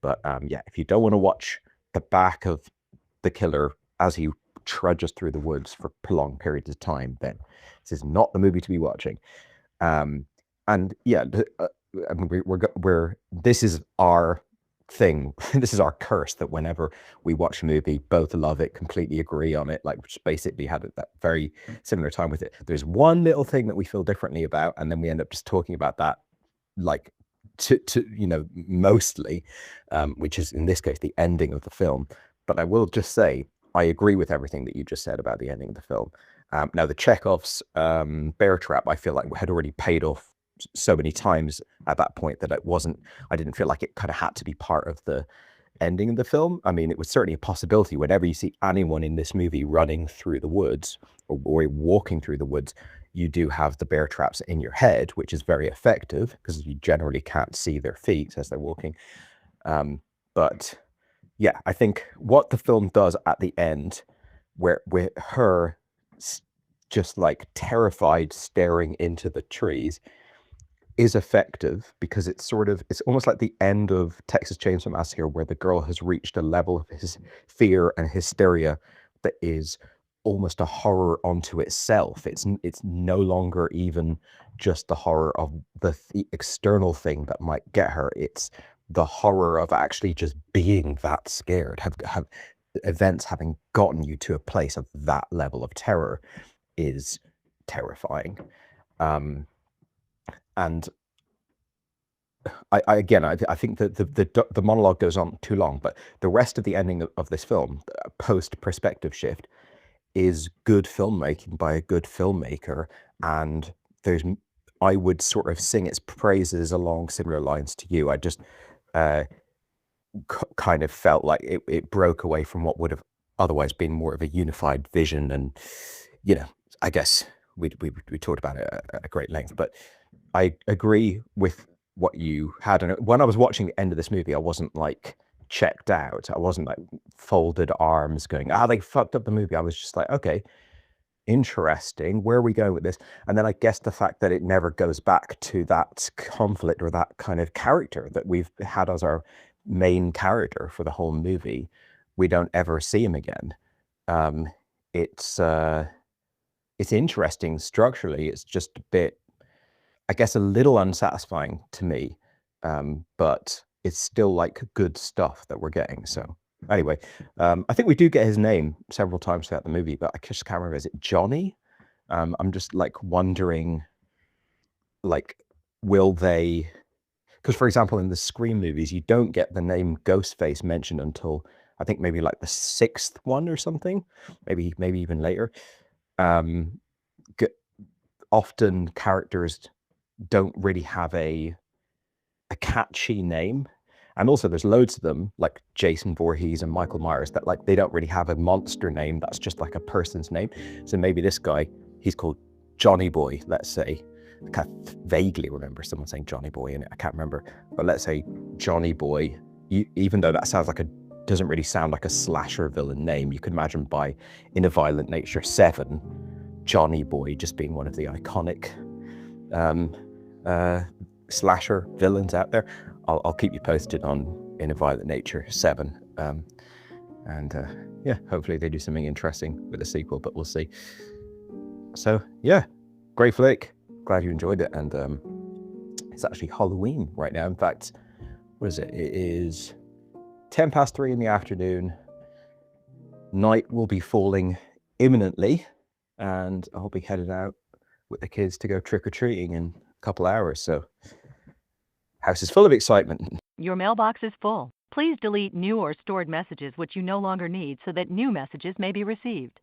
But yeah, if you don't want to watch the back of the killer as he trudges through the woods for prolonged periods of time, then this is not the movie to be watching. And yeah, I mean, this is our thing. This is our curse, that whenever we watch a movie, both love it, completely agree on it, like, which basically had that very similar time with it. There's one little thing that we feel differently about, and then we end up just talking about that, like, to you know, mostly, which is in this case the ending of the film. But I will just say, I agree with everything that you just said about the ending of the film. Now, the Chekhov's bear trap, I feel like had already paid off so many times at that point that I didn't feel like it kind of had to be part of the ending of the film. I mean, it was certainly a possibility. Whenever you see anyone in this movie running through the woods or walking through the woods, you do have the bear traps in your head, which is very effective because you generally can't see their feet as they're walking. But yeah, I think what the film does at the end, where with her just like terrified staring into the trees, is effective, because it's almost like the end of Texas Chainsaw Massacre, where the girl has reached a level of his fear and hysteria that is almost a horror unto itself. It's no longer even just the horror of the external thing that might get her. It's the horror of actually just being that scared, have events having gotten you to a place of that level of terror is terrifying. And I think that the monologue goes on too long, but the rest of the ending of this film, post perspective shift, is good filmmaking by a good filmmaker, and I would sort of sing its praises along similar lines to you. I just kind of felt like it broke away from what would have otherwise been more of a unified vision, and I guess we talked about it at great length, but I agree with what you had. And when I was watching the end of this movie, I wasn't like checked out. I wasn't like folded arms going, they fucked up the movie. I was just like, okay, interesting. Where are we going with this? And then I guess the fact that it never goes back to that conflict or that kind of character that we've had as our main character for the whole movie, we don't ever see him again. It's interesting structurally. It's just a bit, I guess, a little unsatisfying to me, but it's still like good stuff that we're getting. So anyway, I think we do get his name several times throughout the movie, but I just can't remember. Is it Johnny? I'm just like wondering, like, will they? Because for example, in the Scream movies, you don't get the name Ghostface mentioned until I think maybe like the 6th one or something, maybe even later. Often characters don't really have a catchy name, and also there's loads of them like Jason Voorhees and Michael Myers that like they don't really have a monster name. That's just like a person's name. So maybe this guy, he's called Johnny Boy, let's say. I kind of vaguely remember someone saying Johnny Boy in it. I can't remember, but let's say Johnny Boy. Even though that sounds like doesn't really sound like a slasher villain name, you could imagine by In a Violent Nature 7, Johnny Boy just being one of the iconic slasher villains out there. I'll keep you posted on In a Violent Nature 7, and yeah, hopefully they do something interesting with the sequel, but we'll see. So yeah, great flick. Glad you enjoyed it, and it's actually Halloween right now. In fact, what is it? It is 3:10 in the afternoon. Night will be falling imminently, and I'll be headed out with the kids to go trick-or-treating in a couple hours. So house is full of excitement. Your mailbox is full. Please delete new or stored messages which you no longer need so that new messages may be received.